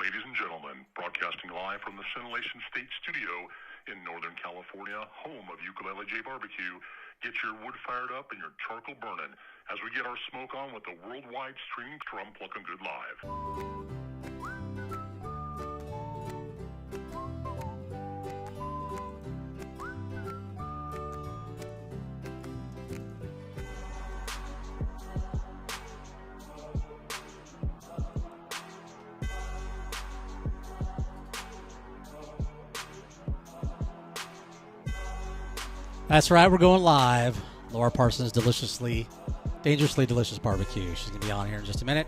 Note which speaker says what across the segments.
Speaker 1: Ladies and gentlemen, broadcasting live from the Scintillation State Studio in Northern California, home of Ukulele BBQ. Get your wood fired up and your charcoal burning as we get our smoke on with the worldwide streaming Strum Pluckin Good Live.
Speaker 2: That's right, we're going live. Laura Parsons, Dangerously Delicious Barbecue. She's going to be on here in just a minute.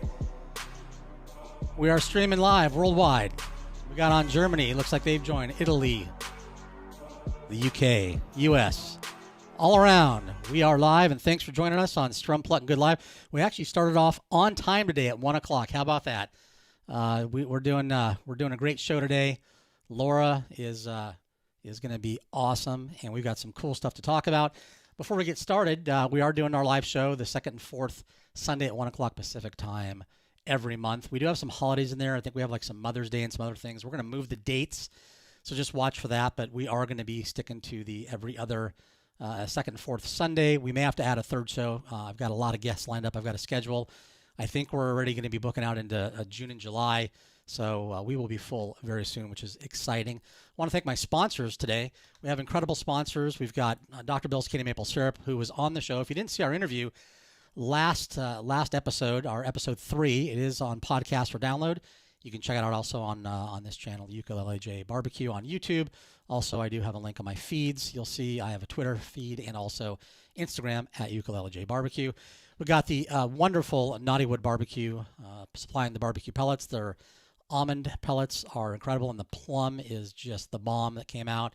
Speaker 2: We are streaming live worldwide. We got on Germany. Looks like they've joined Italy, the UK, US, all around. We are live, and thanks for joining us on Strum Pluckin Good Live. We actually started off on time today at 1 o'clock. How about that? We're doing a great show today. Laura is going to be awesome, and we've got some cool stuff to talk about. Before we get started, we are doing our live show the second and fourth Sunday at 1 o'clock Pacific time every month. We do have some holidays in there. I think we have like some Mother's Day and some other things. We're going to move the dates, so just watch for that, but we are going to be sticking to the every other second and fourth Sunday. We may have to add a third show. I've got a lot of guests lined up. I've got a schedule. I think we're already going to be booking out into June and July. So we will be full very soon, which is exciting. I want to thank my sponsors today. We have incredible sponsors. We've got Dr. Bill's Candy Maple Syrup, who was on the show. If you didn't see our interview last episode, our episode 3, it is on podcast or download. You can check it out also on this channel, Ukulele BBQ on YouTube. Also, I do have a link on my feeds. You'll see I have a Twitter feed and also Instagram at Ukulele BBQ. We got the wonderful Naughty Wood Barbecue supplying the barbecue pellets. They're almond pellets are incredible, and the plum is just the bomb that came out.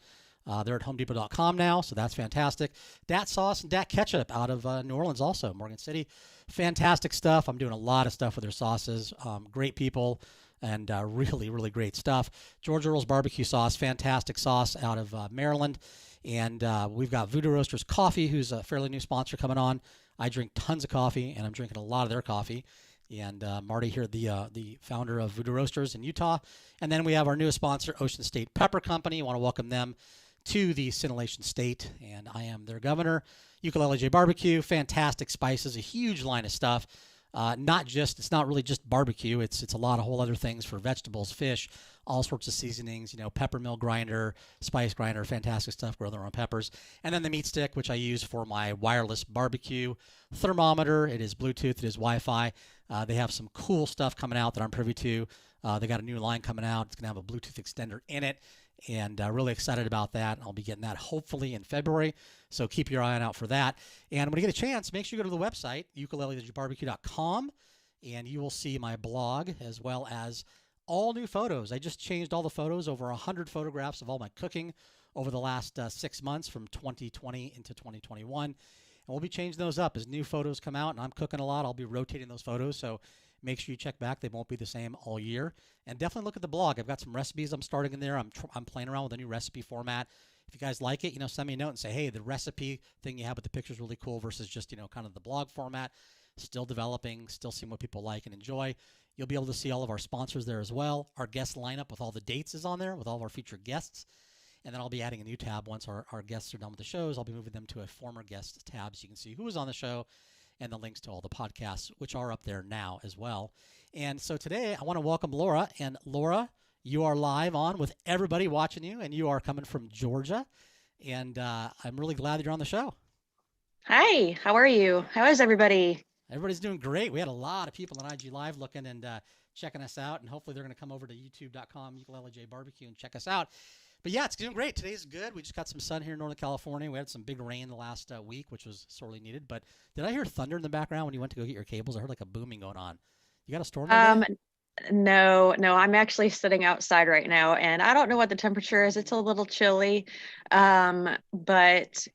Speaker 2: They're at HomeDepot.com now, so that's fantastic. Dat sauce and Dat ketchup out of New Orleans also, Morgan City. Fantastic stuff. I'm doing a lot of stuff with their sauces. Great people and really, really great stuff. George Earl's Barbecue Sauce, fantastic sauce out of Maryland. And we've got Voodoo Roasters Coffee, who's a fairly new sponsor coming on. I drink tons of coffee, and I'm drinking a lot of their coffee. And Marty here, the founder of Voodoo Roasters in Utah. And then we have our newest sponsor, Ocean State Pepper Company. I want to welcome them to the Scintillation State, and I am their governor. Ukulele BBQ, fantastic spices, a huge line of stuff. It's not really just barbecue. It's a lot of whole other things for vegetables, fish, all sorts of seasonings, pepper mill grinder, spice grinder, fantastic stuff, grow their own peppers. And then the meat stick, which I use for my wireless barbecue thermometer. It is Bluetooth, it is Wi-Fi. They have some cool stuff coming out that I'm privy to. They got a new line coming out. It's going to have a Bluetooth extender in it, and really excited about that. I'll be getting that hopefully in February, so keep your eye out for that. And when you get a chance, make sure you go to the website, ukulelebarbecue.com, and you will see my blog as well as all new photos. I just changed all the photos, over 100 photographs of all my cooking over the last 6 months from 2020 into 2021. And we'll be changing those up as new photos come out, and I'm cooking a lot. I'll be rotating those photos, so make sure you check back. They won't be the same all year. And definitely look at the blog. I've got some recipes I'm starting in there. I'm playing around with a new recipe format. If you guys like it, send me a note and say, hey, the recipe thing you have with the picture is really cool versus just, kind of the blog format. Still developing, still seeing what people like and enjoy. You'll be able to see all of our sponsors there as well. Our guest lineup with all the dates is on there with all of our featured guests. And then I'll be adding a new tab once our guests are done with the shows. I'll be moving them to a former guest tab so you can see who was on the show and the links to all the podcasts, which are up there now as well. And so today I want to welcome Laura. And Laura, you are live on with everybody watching you, and you are coming from Georgia. And I'm really glad that you're on the show.
Speaker 3: Hi, how are you? How is everybody?
Speaker 2: Everybody's doing great. We had a lot of people on IG Live looking and checking us out, and hopefully they're going to come over to youtube.com, Ukulele BBQ, and check us out. But yeah, it's doing great. Today's good. We just got some sun here in Northern California. We had some big rain the last week, which was sorely needed. But did I hear thunder in the background when you went to go get your cables? I heard like a booming going on. You got a storm?
Speaker 3: No, I'm actually sitting outside right now, and I don't know what the temperature is. It's a little chilly, but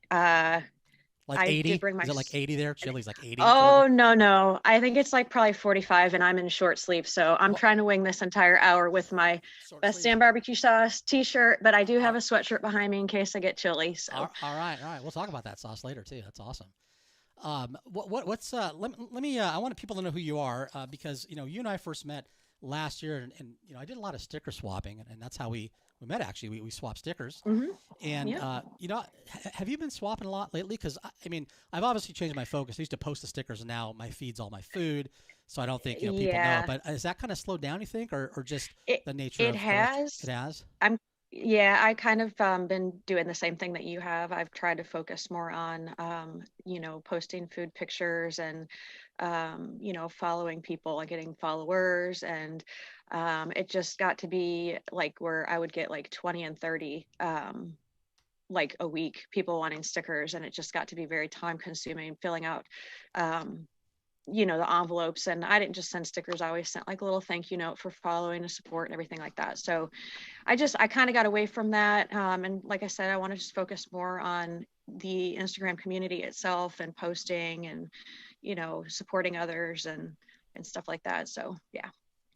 Speaker 2: like 80? Is it like 80 there? Chili's like 80?
Speaker 3: Oh, no. I think it's like probably 45, and I'm in short sleeve. So I'm trying to wing this entire hour with my Best Damn BBQ Sauce t-shirt, but I do have a sweatshirt behind me in case I get chilly. So
Speaker 2: all right. We'll talk about that sauce later too. That's awesome. Let me I want people to know who you are because you and I first met last year, and I did a lot of sticker swapping, and that's how we met. Actually, we swapped stickers.
Speaker 3: Mm-hmm.
Speaker 2: And
Speaker 3: Yeah.
Speaker 2: have you been swapping a lot lately? Because I mean, I've obviously changed my focus. I used to post the stickers, and now my feed's all my food, so I don't think people know.
Speaker 3: Yeah.
Speaker 2: But is that kind of slowed down? You think, or just
Speaker 3: It
Speaker 2: the nature
Speaker 3: it
Speaker 2: of the rest?
Speaker 3: has.
Speaker 2: It has.
Speaker 3: I'm yeah, I kind of been doing the same thing that you have. I've tried to focus more on posting food pictures and following people and getting followers, and it just got to be like where I would get like 20 and 30 like a week, people wanting stickers, and it just got to be very time consuming filling out um the envelopes. And I didn't just send stickers, I always sent like a little thank you note for following and support and everything like that. So I kind of got away from that. And like I said, I want to just focus more on the Instagram community itself and posting and, supporting others and stuff like that. So, yeah.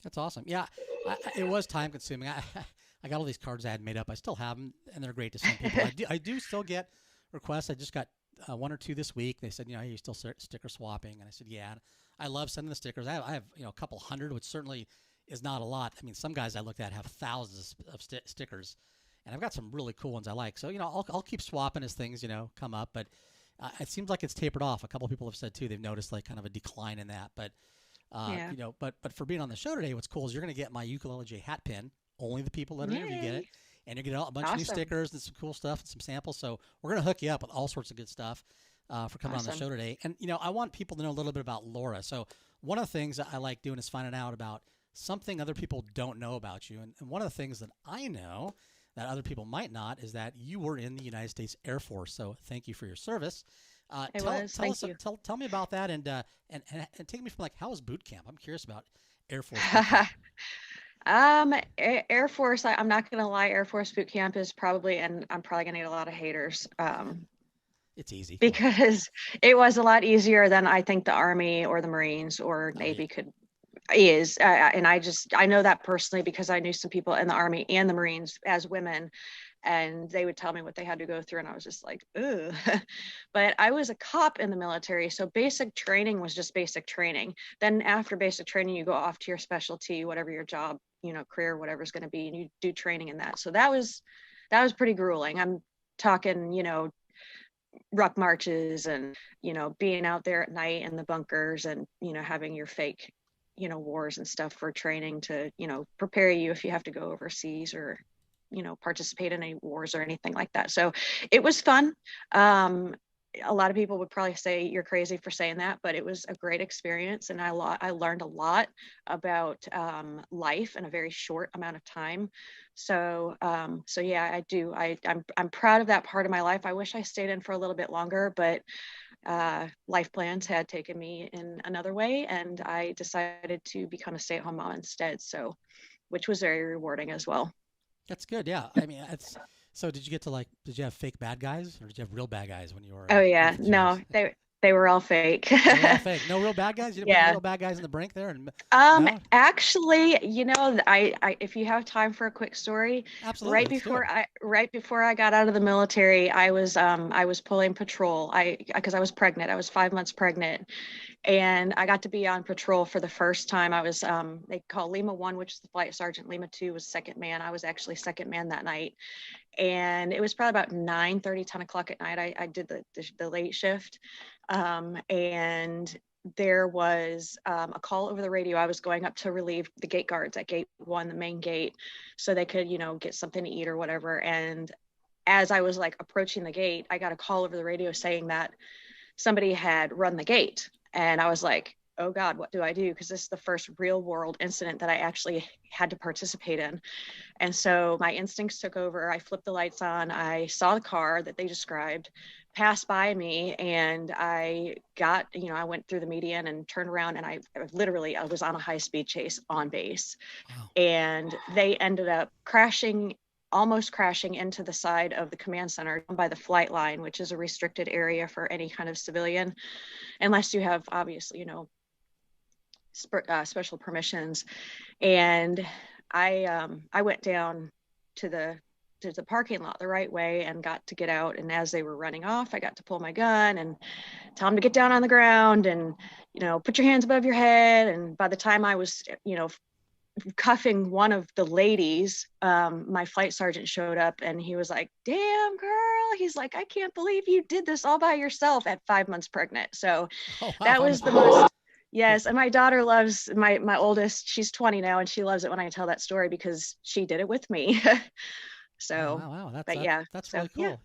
Speaker 2: That's awesome. Yeah, it was time consuming. I got all these cards I had made up. I still have them, and they're great to send people. I do still get requests. I just got one or two this week. They said, are you still sticker swapping? And I said, yeah. And I love sending the stickers. I have a couple hundred, which certainly is not a lot. I mean, some guys I looked at have thousands of stickers, and I've got some really cool ones I like. So I'll keep swapping as things come up. But it seems like it's tapered off. A couple of people have said too they've noticed like kind of a decline in that. But
Speaker 3: Yeah.
Speaker 2: but for being on the show today, what's cool is you're going to get my Ukulele J hat pin. Only the people that are interviewed get it. And you're going to get a bunch of new stickers and some cool stuff and some samples. So we're going to hook you up with all sorts of good stuff for coming on the show today. And, I want people to know a little bit about Laura. So one of the things that I like doing is finding out about something other people don't know about you. And one of the things that I know that other people might not is that you were in the United States Air Force. So thank you for your service. Tell me about that and take me from like, how was boot camp? I'm curious about Air Force boot camp.
Speaker 3: Air Force, I'm not going to lie, Air Force boot camp is probably, and I'm probably going to get a lot of haters.
Speaker 2: It's easy.
Speaker 3: Because it was a lot easier than I think the Army or the Marines or Navy is. And I know that personally because I knew some people in the Army and the Marines as women, and they would tell me what they had to go through. And I was just like, ugh. But I was a cop in the military. So basic training was just basic training. Then after basic training, you go off to your specialty, whatever your job, career, whatever's going to be, and you do training in that. So that was pretty grueling. I'm talking, ruck marches and, being out there at night in the bunkers and, having your fake, wars and stuff for training to, prepare you if you have to go overseas or, participate in any wars or anything like that. So it was fun. A lot of people would probably say you're crazy for saying that, but it was a great experience. And I learned a lot about life in a very short amount of time. So yeah, I do. I'm proud of that part of my life. I wish I stayed in for a little bit longer, but life plans had taken me in another way, and I decided to become a stay-at-home mom instead. So, which was very rewarding as well.
Speaker 2: That's good. Yeah. I mean, so did you have fake bad guys or did you have real bad guys when you were?
Speaker 3: Oh yeah, no, they were all fake.
Speaker 2: They were all fake. No real bad guys. You didn't put real bad guys in the brink there. No?
Speaker 3: Actually, I if you have time for a quick story,
Speaker 2: absolutely.
Speaker 3: Right before I got out of the military, I was pulling patrol. Because I was pregnant. I was 5 months pregnant, and I got to be on patrol for the first time. I was they call Lima 1, which is the flight sergeant. Lima 2 was second man. I was actually second man that night. And it was probably about 9:30, 10 o'clock at night. I did the late shift. And there was a call over the radio. I was going up to relieve the gate guards at gate 1, the main gate, so they could, get something to eat or whatever. And as I was like approaching the gate, I got a call over the radio saying that somebody had run the gate. And I was like, oh God, what do I do? Because this is the first real world incident that I actually had to participate in. And so my instincts took over. I flipped the lights on. I saw the car that they described pass by me, and I got, I went through the median and turned around, and I was on a high-speed chase on base. Wow. And they ended up almost crashing into the side of the command center by the flight line, which is a restricted area for any kind of civilian, unless you have obviously, special permissions. And I went down to the parking lot the right way and got to get out. And as they were running off, I got to pull my gun and tell them to get down on the ground and, put your hands above your head. And by the time I was, cuffing one of the ladies, my flight sergeant showed up and he was like, damn girl, he's like, I can't believe you did this all by yourself at 5 months pregnant. So that was the most, yes. And my daughter loves, my oldest, she's 20 now, and she loves it when I tell that story because she did it with me. So
Speaker 2: wow. That's
Speaker 3: so,
Speaker 2: really cool.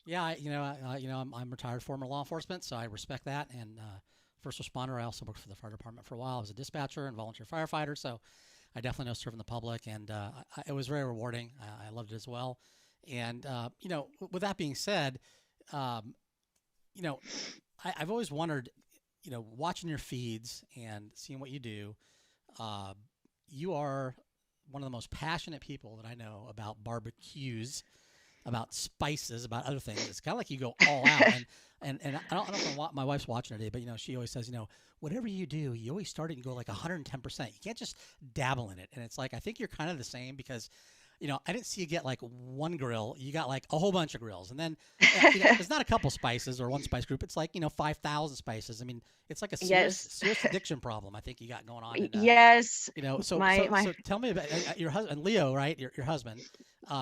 Speaker 2: Yeah, I'm retired former law enforcement, so I respect that. And first responder, I also worked for the fire department for a while. I was a dispatcher and volunteer firefighter, so I definitely know serving the public, and it was very rewarding. I loved it as well. And with that being said, I've always wondered, watching your feeds and seeing what you do, you are one of the most passionate people that I know about barbecues, about spices, about other things. It's kind of like you go all out. And I don't know if my wife's watching today, but she always says, whatever you do, you always start it and go like 110%. You can't just dabble in it. And it's like, I think you're kind of the same because, I didn't see you get like one grill. You got like a whole bunch of grills. And then there's not a couple spices or one spice group. It's like, 5,000 spices. I mean, it's like a serious addiction problem I think you got going on. And,
Speaker 3: yes.
Speaker 2: So tell me about your husband, Leo, right? Your husband.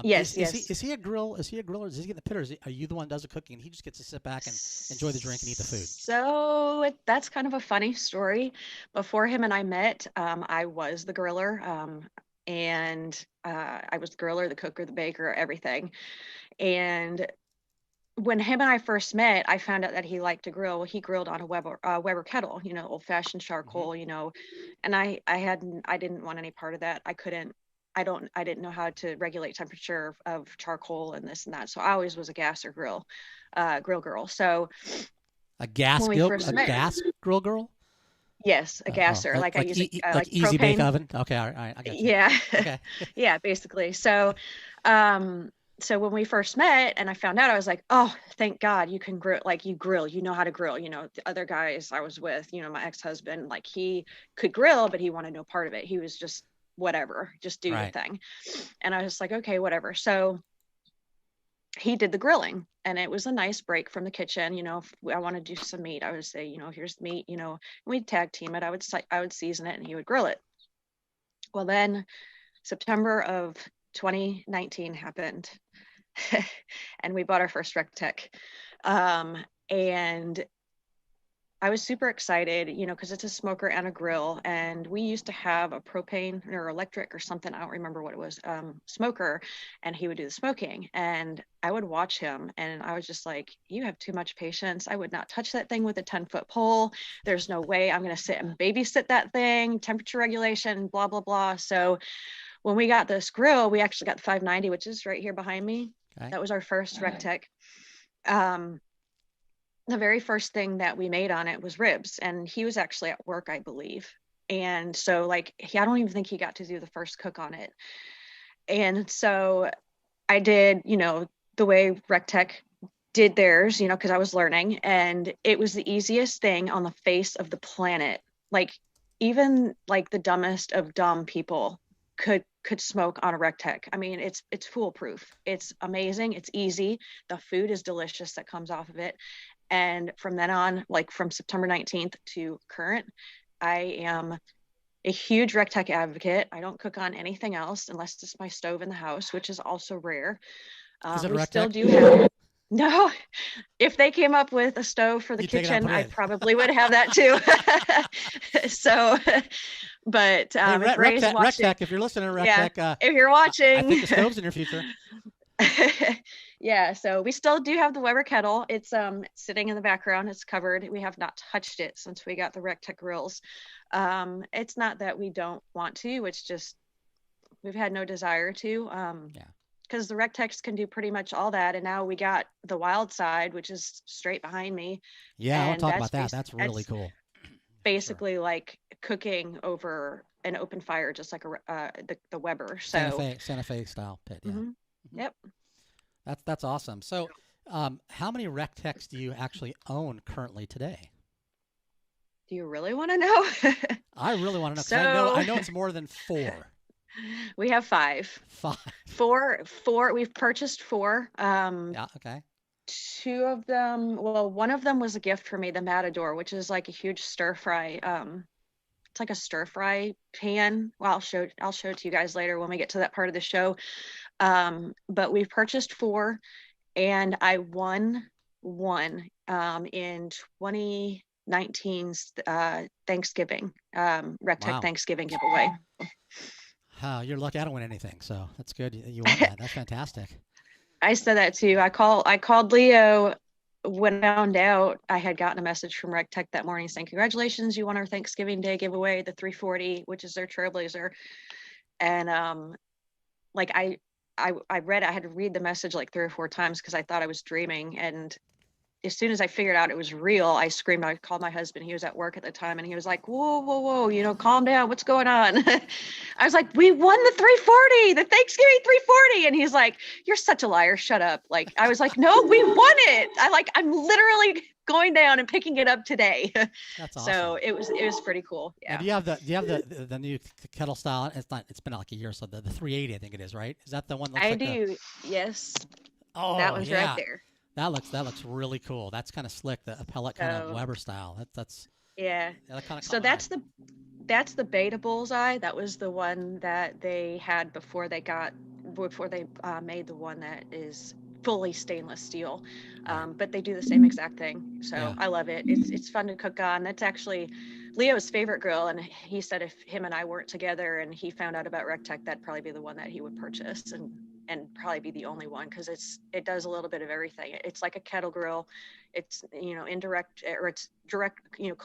Speaker 3: Yes.
Speaker 2: Is he a griller? Is he getting the pit, or are you the one that does the cooking and he just gets to sit back and enjoy the drink and eat the food?
Speaker 3: So that's kind of a funny story. Before him and I met, I was the griller. And I was the griller, the cooker, the baker, everything. And when him and I first met, I found out that he liked to grill. He grilled on a Weber kettle, old-fashioned charcoal, and I didn't want any part of that. I didn't know how to regulate temperature of charcoal and this and that. So I always was a gas or grill girl. So
Speaker 2: a gas grill girl?
Speaker 3: Yes, a gasser. Like I use like
Speaker 2: easy
Speaker 3: propane.
Speaker 2: bake oven. Okay, all right, I got you.
Speaker 3: Yeah.
Speaker 2: Okay.
Speaker 3: Yeah, basically. So, so when we first met and I found out, I was like, oh, thank God you can grill. Like you grill, how to grill. The other guys I was with, my ex-husband, like he could grill, but he wanted no part of it. He was just whatever, just do the thing. And I was like, okay, whatever. So he did the grilling, and it was a nice break from the kitchen. If I want to do some meat, I would say, here's the meat, we'd tag team it. I would season it and he would grill it. Well, then September of 2019 happened and we bought our first Recteq. And I was super excited, because it's a smoker and a grill. And we used to have a propane or electric or something, I don't remember what it was, smoker, and he would do the smoking. And I would watch him and I was just like, you have too much patience. I would not touch that thing with a 10-foot pole. There's no way I'm going to sit and babysit that thing, temperature regulation, blah, blah, blah. So when we got this grill, we actually got the 590, which is right here behind me. Okay. That was our first Recteq. The very first thing that we made on it was ribs, and he was actually at work, I believe. And so I don't even think he got to do the first cook on it. And so I did, the way Recteq did theirs, because I was learning, and it was the easiest thing on the face of the planet. Like even like the dumbest of dumb people could smoke on a Recteq. I mean, it's foolproof. It's amazing. It's easy. The food is delicious that comes off of it. And from then on, like from September 19th to current, I am a huge Recteq advocate. I don't cook on anything else unless it's my stove in the house, which is also rare.
Speaker 2: Is it
Speaker 3: we
Speaker 2: Recteq?
Speaker 3: Still do have no. If they came up with a stove for the kitchen, I probably would have that too. So, but
Speaker 2: hey, Recteq, if you're listening, Recteq,
Speaker 3: if you're watching,
Speaker 2: I think the stove's in your future.
Speaker 3: Yeah, so we still do have the Weber kettle. It's sitting in the background. It's covered. We have not touched it since we got the Recteq grills. It's not that we don't want to. It's just we've had no desire to. Because the Recteqs can do pretty much all that, and now we got the Wild Side, which is straight behind me.
Speaker 2: Yeah, I want to talk about that. That's really cool.
Speaker 3: Basically, like cooking over an open fire, just like the Weber. So
Speaker 2: Santa Fe style pit. Yeah.
Speaker 3: Mm-hmm. Yep.
Speaker 2: That's awesome. So, how many Recteqs do you actually own currently today?
Speaker 3: Do you really want to know?
Speaker 2: I really want to know. So, I know it's more than 4.
Speaker 3: We have 5. 4. We've purchased 4.
Speaker 2: Yeah. Okay.
Speaker 3: 2 of them. Well, one of them was a gift for me, the Matador, which is like a huge stir fry it's like a stir fry pan. Well, I'll show it to you guys later when we get to that part of the show. But we've purchased 4, and I won one in 2019's Thanksgiving, Recteq Thanksgiving giveaway.
Speaker 2: Oh, you're lucky I don't win anything, so that's good. You won that. That's fantastic.
Speaker 3: I said that too. I called Leo when I found out. I had gotten a message from Recteq that morning saying, "Congratulations, you won our Thanksgiving Day giveaway, the 340, which is their Trailblazer." And like I read, I had to read the message like 3 or 4 times because I thought I was dreaming. And as soon as I figured out it was real, I screamed. I called my husband. He was at work at the time, and he was like, "Whoa, whoa, whoa! You know, calm down. What's going on?" I was like, "We won the 340, the Thanksgiving 340," and he's like, "You're such a liar. Shut up!" Like I was like, "No, we won it. I'm literally going down and picking it up today."
Speaker 2: That's awesome.
Speaker 3: So it was pretty cool. Yeah.
Speaker 2: And do you have the new kettle style? It's been like a year or so. The 380, I think it is, right? Is that the one? That looks
Speaker 3: I do. Yes.
Speaker 2: Oh,
Speaker 3: that one's right there.
Speaker 2: That looks really cool. That's kind of slick. A pellet kind of Weber style. That's
Speaker 3: yeah.
Speaker 2: That kind of
Speaker 3: so that's the beta bullseye. That was the one that they had before they made the one that is fully stainless steel. But they do the same exact thing. So yeah. I love it. It's fun to cook on. That's actually Leo's favorite grill, and he said if him and I weren't together and he found out about Recteq, that'd probably be the one that he would purchase and probably be the only one, because it does a little bit of everything. It's like a kettle grill. It's indirect, or it's direct,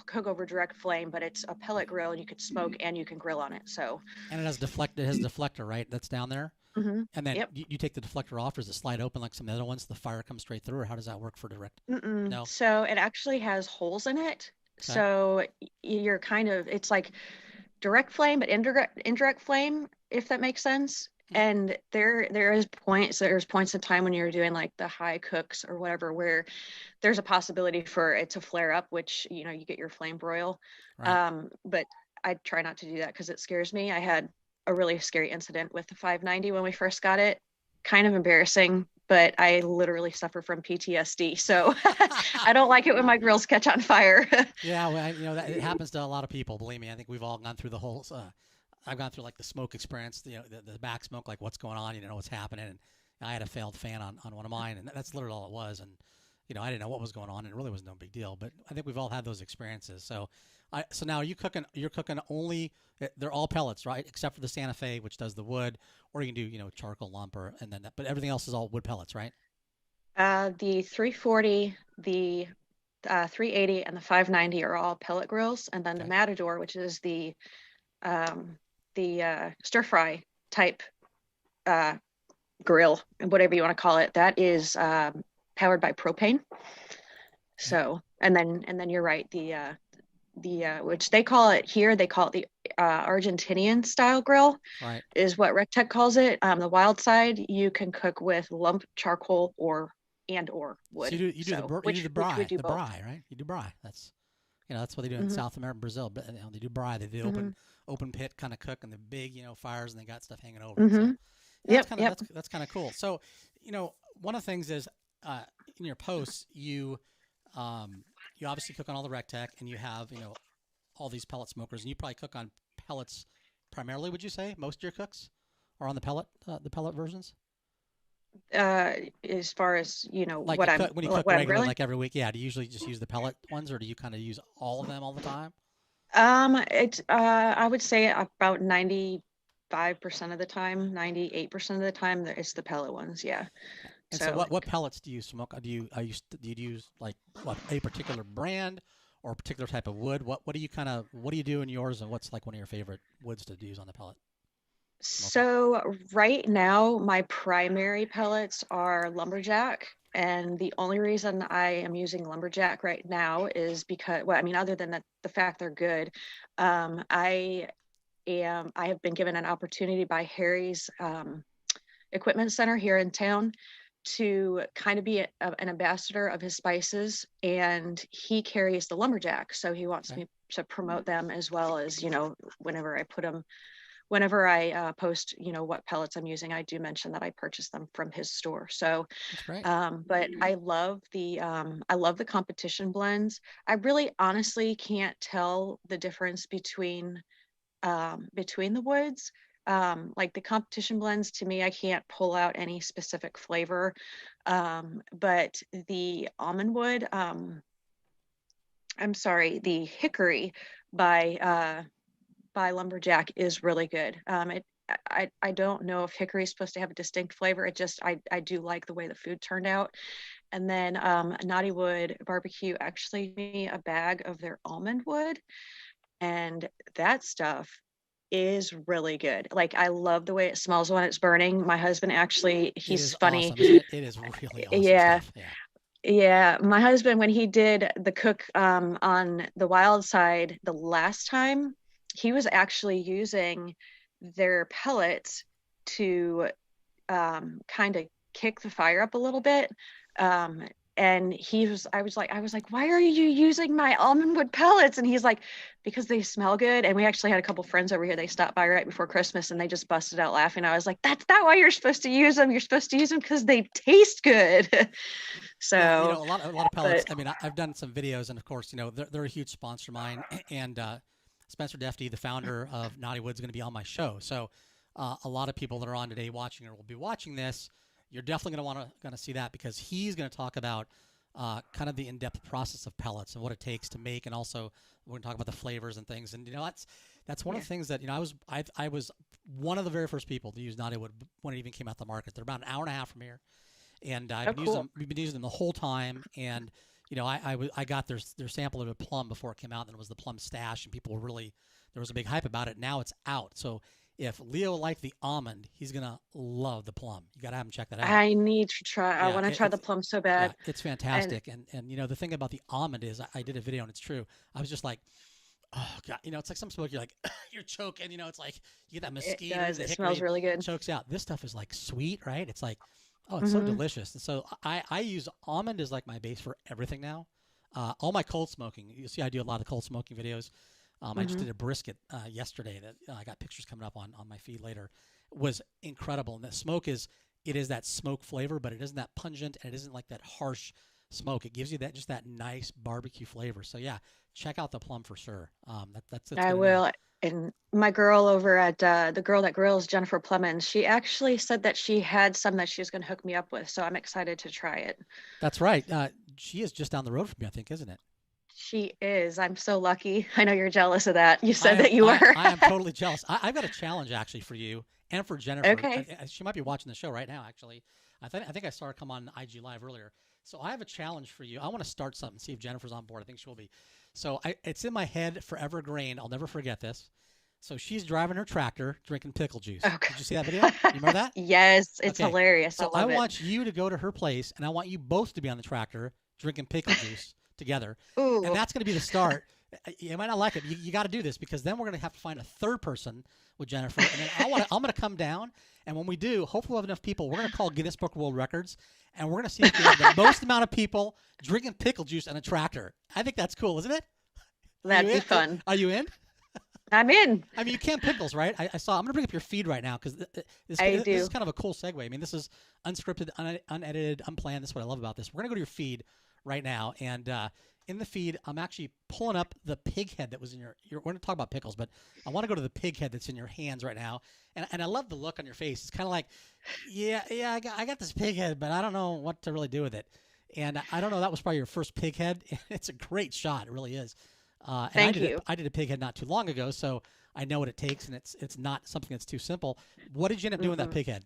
Speaker 3: cook over direct flame, but it's a pellet grill, and you could smoke and you can grill on it. So
Speaker 2: and it has deflector, right? That's down there.
Speaker 3: Mm-hmm.
Speaker 2: And then you take the deflector off. Does it slide open like some of the other ones? The fire comes straight through, or how does that work for direct?
Speaker 3: No. So it actually has holes in it. Okay. So you're it's like direct flame, but indirect flame, if that makes sense. And there's points in time when you're doing like the high cooks or whatever, where there's a possibility for it to flare up, which you get your flame broil. Right. But I try not to do that because it scares me. I had a really scary incident with the 590 when we first got it. Kind of embarrassing, but I literally suffer from PTSD, so I don't like it when my grills catch on fire.
Speaker 2: Yeah, well, that it happens to a lot of people. Believe me, I think we've all gone through the whole. I've gone through like the smoke experience, the back smoke, like what's going on, what's happening. And I had a failed fan on one of mine, and that's literally all it was. And I didn't know what was going on, and it really was no big deal. But I think we've all had those experiences. So now you're cooking only. They're all pellets, right? Except for the Santa Fe, which does the wood, or you can do charcoal lump, but everything else is all wood pellets, right?
Speaker 3: The 340, the 380, and the 590 are all pellet grills, and then the Matador, which is the stir fry type grill, whatever you want to call it, that is powered by propane. So and then you're right, the which they call it the Argentinian style grill, right, is what Recteq calls it. The wild side you can cook with lump charcoal or wood.
Speaker 2: So you do the braai, right? You do braai. That's that's what they do in South America, Brazil. But they do braai. They do open pit kind of cook, and the big fires, and they got stuff hanging over. So that's kind of cool. So one of the things is in your posts you obviously cook on all the Recteq, and you have all these pellet smokers, and you probably cook on pellets primarily. Would you say most of your cooks are on the pellet versions?
Speaker 3: As far as
Speaker 2: like
Speaker 3: when
Speaker 2: you cook regularly, like every week, do you usually just use the pellet ones, or do you kind of use all of them all the time?
Speaker 3: I would say about 95% of the time, 98% of the time, it's the pellet ones. Yeah.
Speaker 2: And so what pellets do you smoke? Do you use like a particular brand or a particular type of wood? What do you do in yours, and what's like one of your favorite woods to use on the pellet?
Speaker 3: So right now, my primary pellets are lumberjack, and the only reason I am using lumberjack right now is because, other than the fact they're good, I have been given an opportunity by Harry's Equipment Center here in town to kind of be an ambassador of his spices, and he carries the lumberjack, so he wants me to promote them as well as whenever I put them whenever I post, what pellets I'm using, I do mention that I purchased them from his store. So,
Speaker 2: That's great.
Speaker 3: but I love the competition blends. I really honestly can't tell the difference between the woods. Like the competition blends, to me, I can't pull out any specific flavor. But the almond wood, the hickory by Lumberjack is really good. I don't know if hickory is supposed to have a distinct flavor. I do like the way the food turned out. And then Naughty Wood Barbecue actually gave me a bag of their almond wood, and that stuff is really good. Like, I love the way it smells when it's burning. My husband actually, he's funny.
Speaker 2: Awesome, isn't it? It is really awesome stuff.
Speaker 3: Yeah, my husband, when he did the cook on the wild side the last time, he was actually using their pellets to kind of kick the fire up a little bit. And I was like, why are you using my almond wood pellets? And he's like, because they smell good. And we actually had a couple friends over here. They stopped by right before Christmas and they just busted out laughing. I was like, that's not why you're supposed to use them. You're supposed to use them because they taste good. So
Speaker 2: yeah, a lot of pellets. I mean, I've done some videos, and of course, they're a huge sponsor of mine. And Spencer Defty, the founder of Naughty Wood, is going to be on my show. So a lot of people that are on today watching or will be watching this, you're definitely going to see that, because he's going to talk about kind of the in-depth process of pellets and what it takes to make, and also we're going to talk about the flavors and things. And that's one of the things that I was one of the very first people to use Naughty Wood when it even came out the market. They're about an hour and a half from here, and we've been using them the whole time. And I got their sample of a plum before it came out, and it was the plum stash, and people were there was a big hype about it. Now it's out, so if Leo liked the almond, he's gonna love the plum. You gotta have him check that out.
Speaker 3: I need to try. I want to try the plum so bad.
Speaker 2: Yeah, it's fantastic. And the thing about the almond is, I did a video and it's true. I was just like, oh god, it's like some smoke. You're like you're choking. It's like you get that mesquite.
Speaker 3: It does. It smells really good.
Speaker 2: Chokes out. This stuff is like sweet, right? It's like, oh, it's so delicious. And so I use almond as like my base for everything now. All my cold smoking. You see, I do a lot of cold smoking videos. I just did a brisket yesterday that I got pictures coming up on my feed later. It was incredible. And the smoke is that smoke flavor, but it isn't that pungent, and it isn't like that harsh smoke. It gives you just that nice barbecue flavor. So yeah, check out the plum for sure. That's
Speaker 3: I will. And my girl over at the Girl That Grills, Jennifer Plemmons, she actually said that she had some that she was going to hook me up with. So I'm excited to try it.
Speaker 2: That's right. She is just down the road from me, I think, isn't it?
Speaker 3: She is. I'm so lucky. I know you're jealous of that. You said that you were.
Speaker 2: I am totally jealous. I've got a challenge actually for you and for Jennifer.
Speaker 3: Okay.
Speaker 2: She might be watching the show right now, actually. I think I saw her come on IG Live earlier. So I have a challenge for you. I want to start something, see if Jennifer's on board. I think she will be. So it's in my head forever ingrained. I'll never forget this. So she's driving her tractor, drinking pickle juice.
Speaker 3: Okay.
Speaker 2: Did you see that video? You remember that?
Speaker 3: Yes, it's hilarious.
Speaker 2: So
Speaker 3: I
Speaker 2: want you to go to her place, and I want you both to be on the tractor drinking pickle juice together.
Speaker 3: Ooh.
Speaker 2: And that's going to be the start. You might not like it. You got to do this, because then we're going to have to find a third person with Jennifer. And then I'm going to come down, and when we do, hopefully we'll have enough people. We're going to call Guinness Book of World Records, and we're going to see if we have the most amount of people drinking pickle juice on a tractor. I think that's cool, isn't it?
Speaker 3: That'd be fun.
Speaker 2: Are you in?
Speaker 3: I'm in.
Speaker 2: I mean, you can pickles, right? I saw. I'm going to bring up your feed right now, because this is kind of a cool segue. I mean, this is unscripted, unedited, unplanned. This is what I love about this. We're going to go to your feed right now, and in the feed, I'm actually pulling up the pig head that was in your we're going to talk about pickles, but I want to go to the pig head that's in your hands right now. And I love the look on your face. It's kind of like, I got this pig head, but I don't know what to really do with it. And I don't know, that was probably your first pig head. It's a great shot. It really is.
Speaker 3: Thank you.
Speaker 2: I did a pig head not too long ago, so I know what it takes, and it's not something that's too simple. What did you end up doing with that pig head?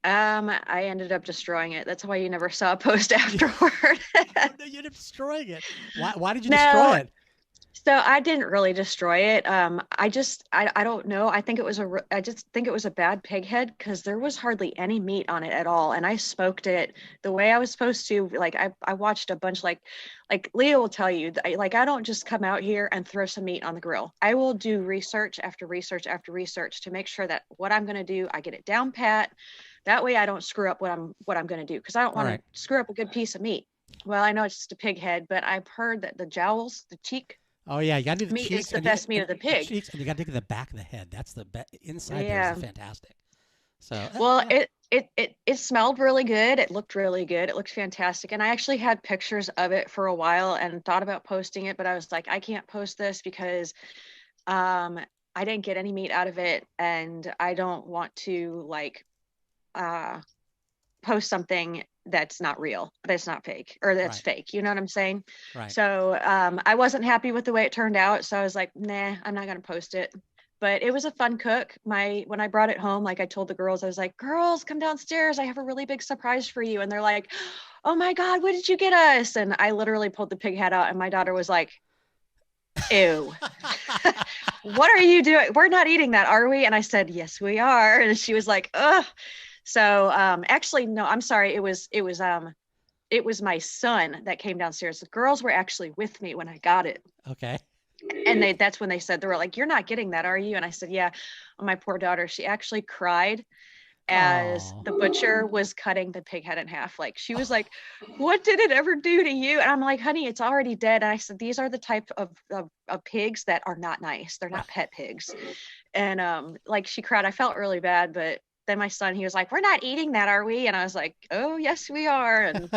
Speaker 3: I ended up destroying it. That's why you never saw a post afterward.
Speaker 2: You ended up destroying it. Why did you destroy it?
Speaker 3: So I didn't really destroy it. I don't know. I just think it was a bad pig head, because there was hardly any meat on it at all. And I smoked it the way I was supposed to. Like I watched a bunch, like Leo will tell you, I don't just come out here and throw some meat on the grill. I will do research after research after research to make sure that what I'm going to do, I get it down pat. That way I don't screw up what I'm going to do, because I don't want to screw up a good piece of meat. Well, I know it's just a pig head, but I've heard that the jowls, the cheek
Speaker 2: Oh yeah, you got to do the
Speaker 3: Meat is
Speaker 2: cheeks
Speaker 3: the best meat of the
Speaker 2: the
Speaker 3: pig.
Speaker 2: cheeks, and you got to do the back of the head. That's the inside there
Speaker 3: Yeah.
Speaker 2: is fantastic. So
Speaker 3: Well,
Speaker 2: you know,
Speaker 3: it smelled really good. It looked really good. It looked fantastic. And I actually had pictures of it for a while and thought about posting it, but I was like, I can't post this because um I didn't get any meat out of it, and I don't want to like uh post something that's not real, that's not fake, or that's
Speaker 2: right,
Speaker 3: fake. You know what I'm saying?
Speaker 2: right.
Speaker 3: So I wasn't happy with the way it turned out. So I was like, nah, I'm not gonna post it. But it was a fun cook. When I brought it home, like I told the girls, I was like, girls, come downstairs. I have a really big surprise for you. And they're like, oh my God, what did you get us? And I literally pulled the pig head out, and my daughter was like, ew. What are you doing? We're not eating that, are we? And I said, yes, we are. And she was like, ugh. So actually, no, I'm sorry. It was my son that came downstairs. The girls were actually with me when I got it.
Speaker 2: Okay.
Speaker 3: And that's when they said, they were like, you're not getting that, are you? And I said, yeah. My poor daughter, she actually cried as
Speaker 2: Oh.
Speaker 3: the butcher was cutting the pig head in half. Like, she was like, what did it ever do to you? And I'm like, honey, it's already dead. And I said, these are the type of pigs that are not nice. They're not pet pigs. And like, she cried. I felt really bad, but then my son, he was like, we're not eating that, are we? And I was like, oh yes, we are. And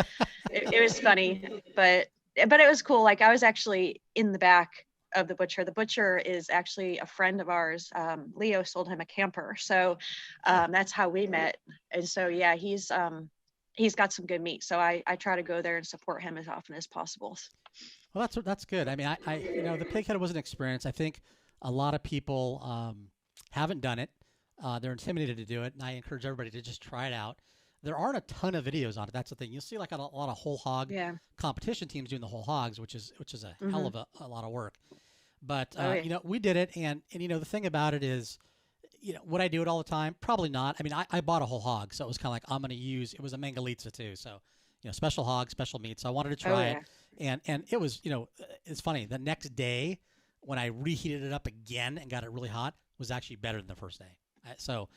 Speaker 3: it was funny, but it was cool. Like, I was actually in the back of the butcher. The butcher is actually a friend of ours. Leo sold him a camper, so that's how we met. And so yeah, he's got some good meat, so I try to go there and support him as often as possible.
Speaker 2: Well, that's good. I mean, you know, the pig head was an experience. I think a lot of people haven't done it. They're intimidated to do it, and I encourage everybody to just try it out. There aren't a ton of videos on it. That's the thing. You'll see like a lot of whole hog
Speaker 3: Yeah.
Speaker 2: competition teams doing the whole hogs, which is a hell of a lot of work. But
Speaker 3: Oh yeah.
Speaker 2: you know, we did it, and you know, the thing about it is, you know, would I do it all the time? Probably not. I mean, I bought a whole hog, so it was kind of like I'm going to use. It was a mangalitsa too, so you know, special hog, special meat. So I wanted to
Speaker 3: Oh
Speaker 2: try
Speaker 3: yeah.
Speaker 2: it, and it was, you know, it's funny. The next day, when I reheated it up again and got it really hot, was actually better than the first day. So,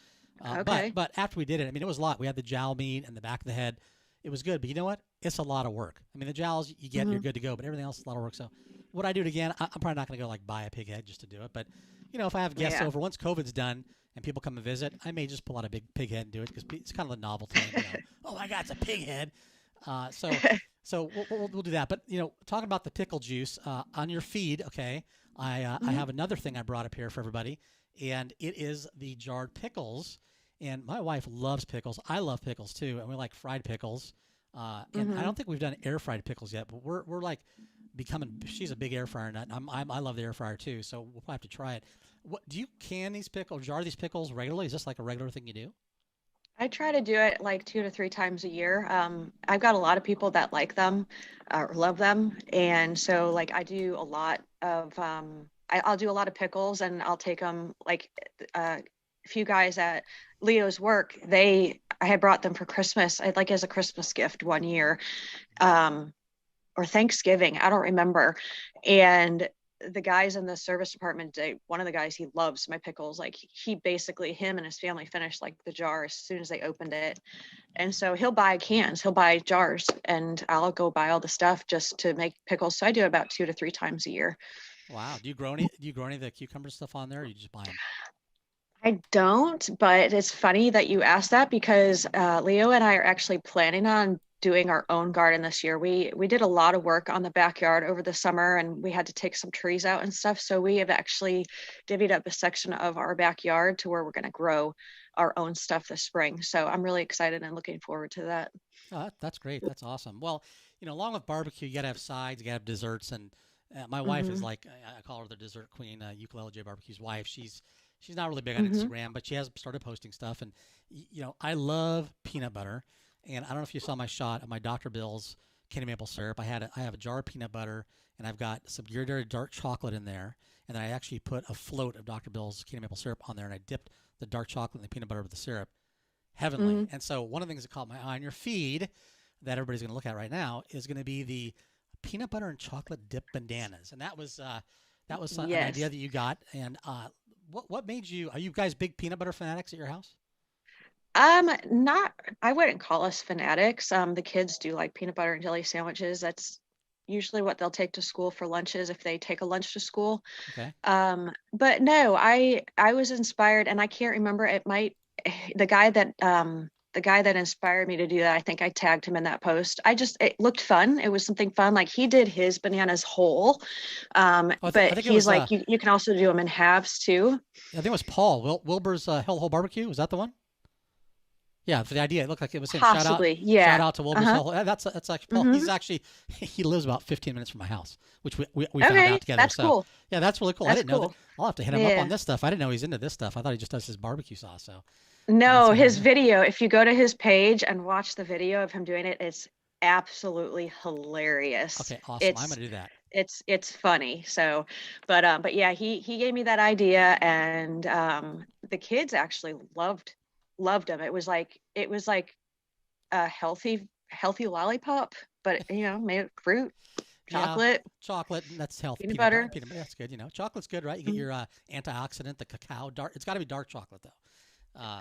Speaker 3: Okay.
Speaker 2: but after we did it, I mean, it was a lot. We had the jowl meat and the back of the head. It was good, but you know what? It's a lot of work. I mean, the jowls you get, you're good to go, but everything else is a lot of work. So, would I do it again? I'm probably not going to go like buy a pig head just to do it. But you know, if I have guests
Speaker 3: Yeah.
Speaker 2: over, once COVID's done and people come and visit, I may just pull out a big pig head and do it because it's kind of a novelty. You know, oh my God, it's a pig head. So we'll do that. But you know, talking about the pickle juice on your feed, okay? I have another thing I brought up here for everybody, and it is the jarred pickles. And my wife loves pickles. I love pickles too, and we like fried pickles. And I don't think we've done air fried pickles yet, but we're like becoming. She's a big air fryer nut. I love the air fryer too, so we'll probably have to try it. What do you can these pickles, jar these pickles regularly? Is this like a regular thing you do?
Speaker 3: I try to do it like 2 to 3 times a year. I've got a lot of people that like them or love them. And so like I do a lot of, I'll do a lot of pickles, and I'll take them like a few guys at Leo's work. I had brought them for Christmas. I like as a Christmas gift one year, um, or Thanksgiving. I don't remember. And the guys in the service department, one of the guys, he loves my pickles. Like he basically, him and his family finished like the jar as soon as they opened it. And so he'll buy cans, he'll buy jars, and I'll go buy all the stuff just to make pickles. So I do it about 2 to 3 times a year.
Speaker 2: Wow. Do you grow any? Do you grow any of the cucumber stuff on there, or you just buy them?
Speaker 3: I don't, but it's funny that you asked that because Leo and I are actually planning on doing our own garden this year. We did a lot of work on the backyard over the summer, and we had to take some trees out and stuff. So we have actually divvied up a section of our backyard to where we're going to grow our own stuff this spring. So I'm really excited and looking forward to that.
Speaker 2: Oh, that's great. That's awesome. Well, you know, along with barbecue, you got to have sides, you got to have desserts, and my wife is
Speaker 3: Hmm.
Speaker 2: like I call her the dessert queen, Ukulele J Barbecue's wife. She's not really big on
Speaker 3: Hmm.
Speaker 2: Instagram, but she has started posting stuff, and you know, I love peanut butter, and I don't know if you saw my shot of my Dr. Bill's candy maple syrup. I have a jar of peanut butter, and I've got some Ghirardelli dark chocolate in there, and then I actually put a float of Dr. Bill's candy maple syrup on there, and I dipped the dark chocolate and the peanut butter with the syrup. Heavenly.
Speaker 3: Hmm.
Speaker 2: And so one of the things that caught my eye on your feed that everybody's going to look at right now is going to be the peanut butter and chocolate dip bananas, and that was an idea
Speaker 3: Yes.
Speaker 2: that you got. And what made you? Are you guys big peanut butter fanatics at your house?
Speaker 3: Not, I wouldn't call us fanatics. The kids do like peanut butter and jelly sandwiches. That's usually what they'll take to school for lunches if they take a lunch to school.
Speaker 2: Okay.
Speaker 3: But no, I was inspired, and I can't remember, the guy that inspired me to do that, I think I tagged him in that post. It looked fun. It was something fun. Like, he did his bananas whole.
Speaker 2: I
Speaker 3: But
Speaker 2: think it
Speaker 3: he's
Speaker 2: was,
Speaker 3: like, you can also do them in halves too.
Speaker 2: I think it was Paul Wilbur's Hell Hole Barbecue. Was that the one? Yeah, for the idea, it looked like it was him.
Speaker 3: Possibly, yeah.
Speaker 2: Shout out to Wilbur's Hell Hole. That's actually Paul.
Speaker 3: Mm-hmm.
Speaker 2: He lives about 15 minutes from my house, which we found
Speaker 3: Okay,
Speaker 2: out together.
Speaker 3: that's
Speaker 2: So
Speaker 3: cool.
Speaker 2: yeah, that's really cool. I
Speaker 3: That's
Speaker 2: didn't know that.
Speaker 3: cool.
Speaker 2: I'll have to hit him up
Speaker 3: Yeah.
Speaker 2: on this stuff. I didn't know he's into this stuff. I thought he just does his barbecue sauce. So
Speaker 3: No,
Speaker 2: that's
Speaker 3: his
Speaker 2: amazing.
Speaker 3: video, if you go to his page and watch the video of him doing it, it's absolutely hilarious.
Speaker 2: Okay, awesome. I'm gonna do that.
Speaker 3: It's funny. So, but yeah, he gave me that idea, and the kids actually loved him. It was like a healthy lollipop, but made of fruit,
Speaker 2: Yeah,
Speaker 3: chocolate,
Speaker 2: chocolate. That's healthy.
Speaker 3: peanut butter.
Speaker 2: Peanut butter. That's good. Chocolate's good, right? You get your antioxidant, the cacao. Dark. It's got to be dark chocolate though.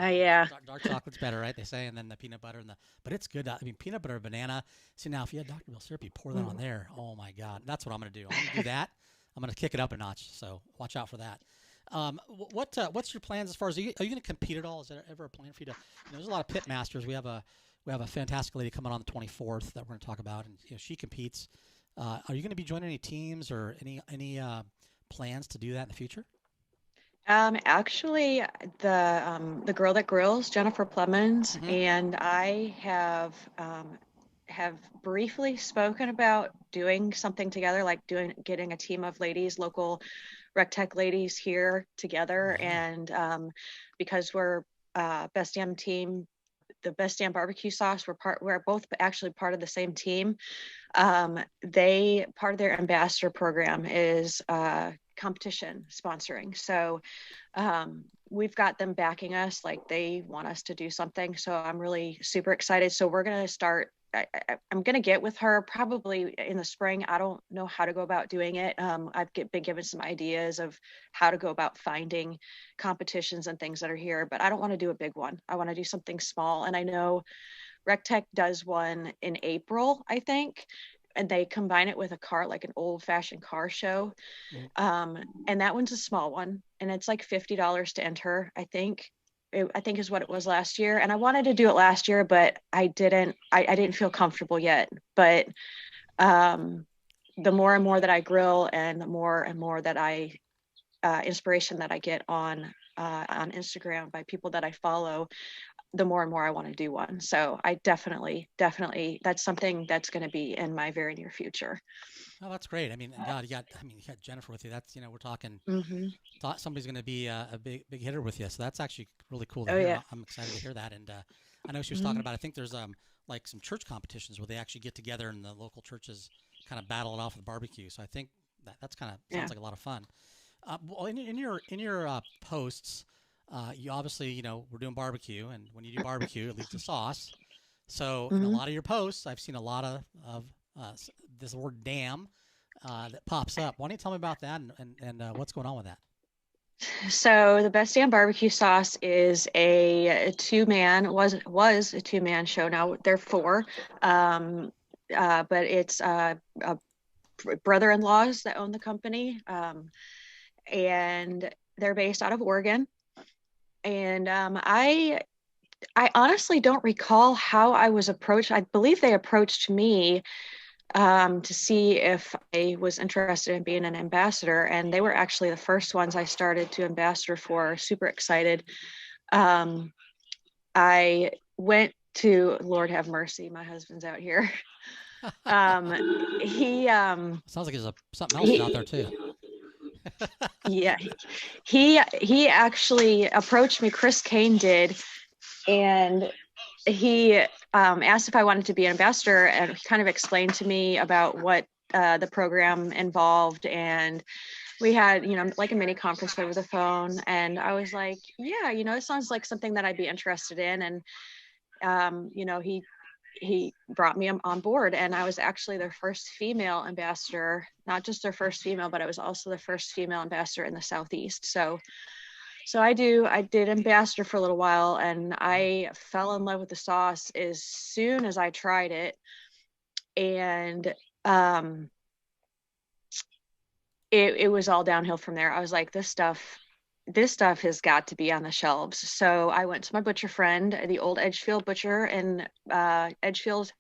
Speaker 3: Yeah.
Speaker 2: Dark chocolate's better, right? They say, and then the peanut butter but it's good. I mean, peanut butter, banana. See, now if you had Dr. Bill syrup, you pour that on there. Oh my God, that's what I'm gonna do. I'm gonna do that. I'm gonna kick it up a notch. So watch out for that. What's your plans as far as are you gonna compete at all? Is there ever a plan for you to? There's a lot of pit masters. We have a fantastic lady coming on the 24th that we're gonna talk about, and she competes. Are you gonna be joining any teams or any plans to do that in the future?
Speaker 3: Actually, the girl that grills, Jennifer Plemmons,
Speaker 2: Mm-hmm.
Speaker 3: and I have briefly spoken about doing something together, like getting a team of ladies, local Recteq ladies here together,
Speaker 2: Yeah.
Speaker 3: and because we're Best Damn team, the Best Damn BBQ Sauce, we're both actually part of the same team. They part of their ambassador program is competition sponsoring. So we've got them backing us, like they want us to do something. So I'm really super excited. So we're gonna start. I'm gonna get with her probably in the spring. I don't know how to go about doing it. I've been given some ideas of how to go about finding competitions and things that are here, but I don't want to do a big one. I want to do something small. And I know Recteq does one in April, I think, and they combine it with a car, like an old-fashioned car show. And that one's a small one, and it's like $50 to enter, I think. I think is what it was last year. And I wanted to do it last year, but I didn't feel comfortable yet. But the more and more that I grill, and the more and more that I inspiration that I get on Instagram by people that I follow, the more and more I want to do one. So I definitely, that's something that's going to be in my very near future.
Speaker 2: Oh, that's great. I mean, God, you got Jennifer with you. That's, we're talking,
Speaker 3: Mm-hmm.
Speaker 2: thought somebody's going to be a big hitter with you. So that's actually really cool to
Speaker 3: Oh
Speaker 2: hear.
Speaker 3: yeah.
Speaker 2: I'm excited to hear that. And I know she was
Speaker 3: Mm-hmm.
Speaker 2: talking about, I think there's like some church competitions where they actually get together and the local churches kind of battle it off with barbecue. So I think that's kind of sounds like a lot of fun. Well, in your posts, you obviously, we're doing barbecue, and when you do barbecue, it leads to sauce. So in a lot of your posts, I've seen a lot of this word "damn" that pops up. Why don't you tell me about that and what's going on with that?
Speaker 3: So the Best Damn BBQ Sauce is a two-man was a two-man show. Now they're four, but it's brother-in-laws that own the company, and they're based out of Oregon. And I honestly don't recall how I was approached. I believe they approached me to see if I was interested in being an ambassador, and they were actually the first ones I started to ambassador for. Super excited. I went to, Lord have mercy, my husband's out here. He
Speaker 2: Sounds like there's something else out there too.
Speaker 3: Yeah, he actually approached me. Chris Kane did, and he asked if I wanted to be an ambassador, and kind of explained to me about what the program involved. And we had, like a mini conference over the phone. And I was like, yeah, it sounds like something that I'd be interested in. And, he brought me on board, and I was actually their first female ambassador, not just their first female, but I was also the first female ambassador in the Southeast. So I did ambassador for a little while, and I fell in love with the sauce as soon as I tried it. And it was all downhill from there. I was like, this stuff has got to be on the shelves. So I went to my butcher friend, the old Edgefield butcher in Edgefield,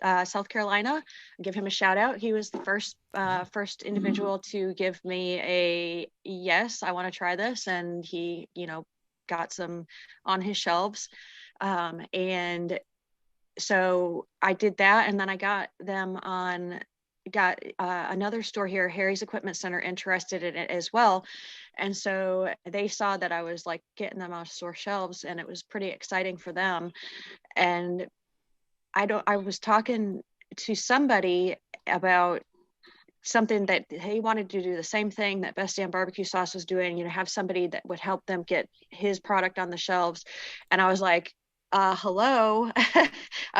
Speaker 3: South Carolina, give him a shout out. He was the first individual to give me a yes, I want to try this, and he, got some on his shelves, and so I did that, and then I got them on. Got another store here, Harry's Equipment Center, interested in it as well, and so they saw that I was like getting them off store shelves, and it was pretty exciting for them. And I was talking to somebody about something that he wanted to do the same thing that Best Damn BBQ Sauce was doing, have somebody that would help them get his product on the shelves. And I was like, hello. I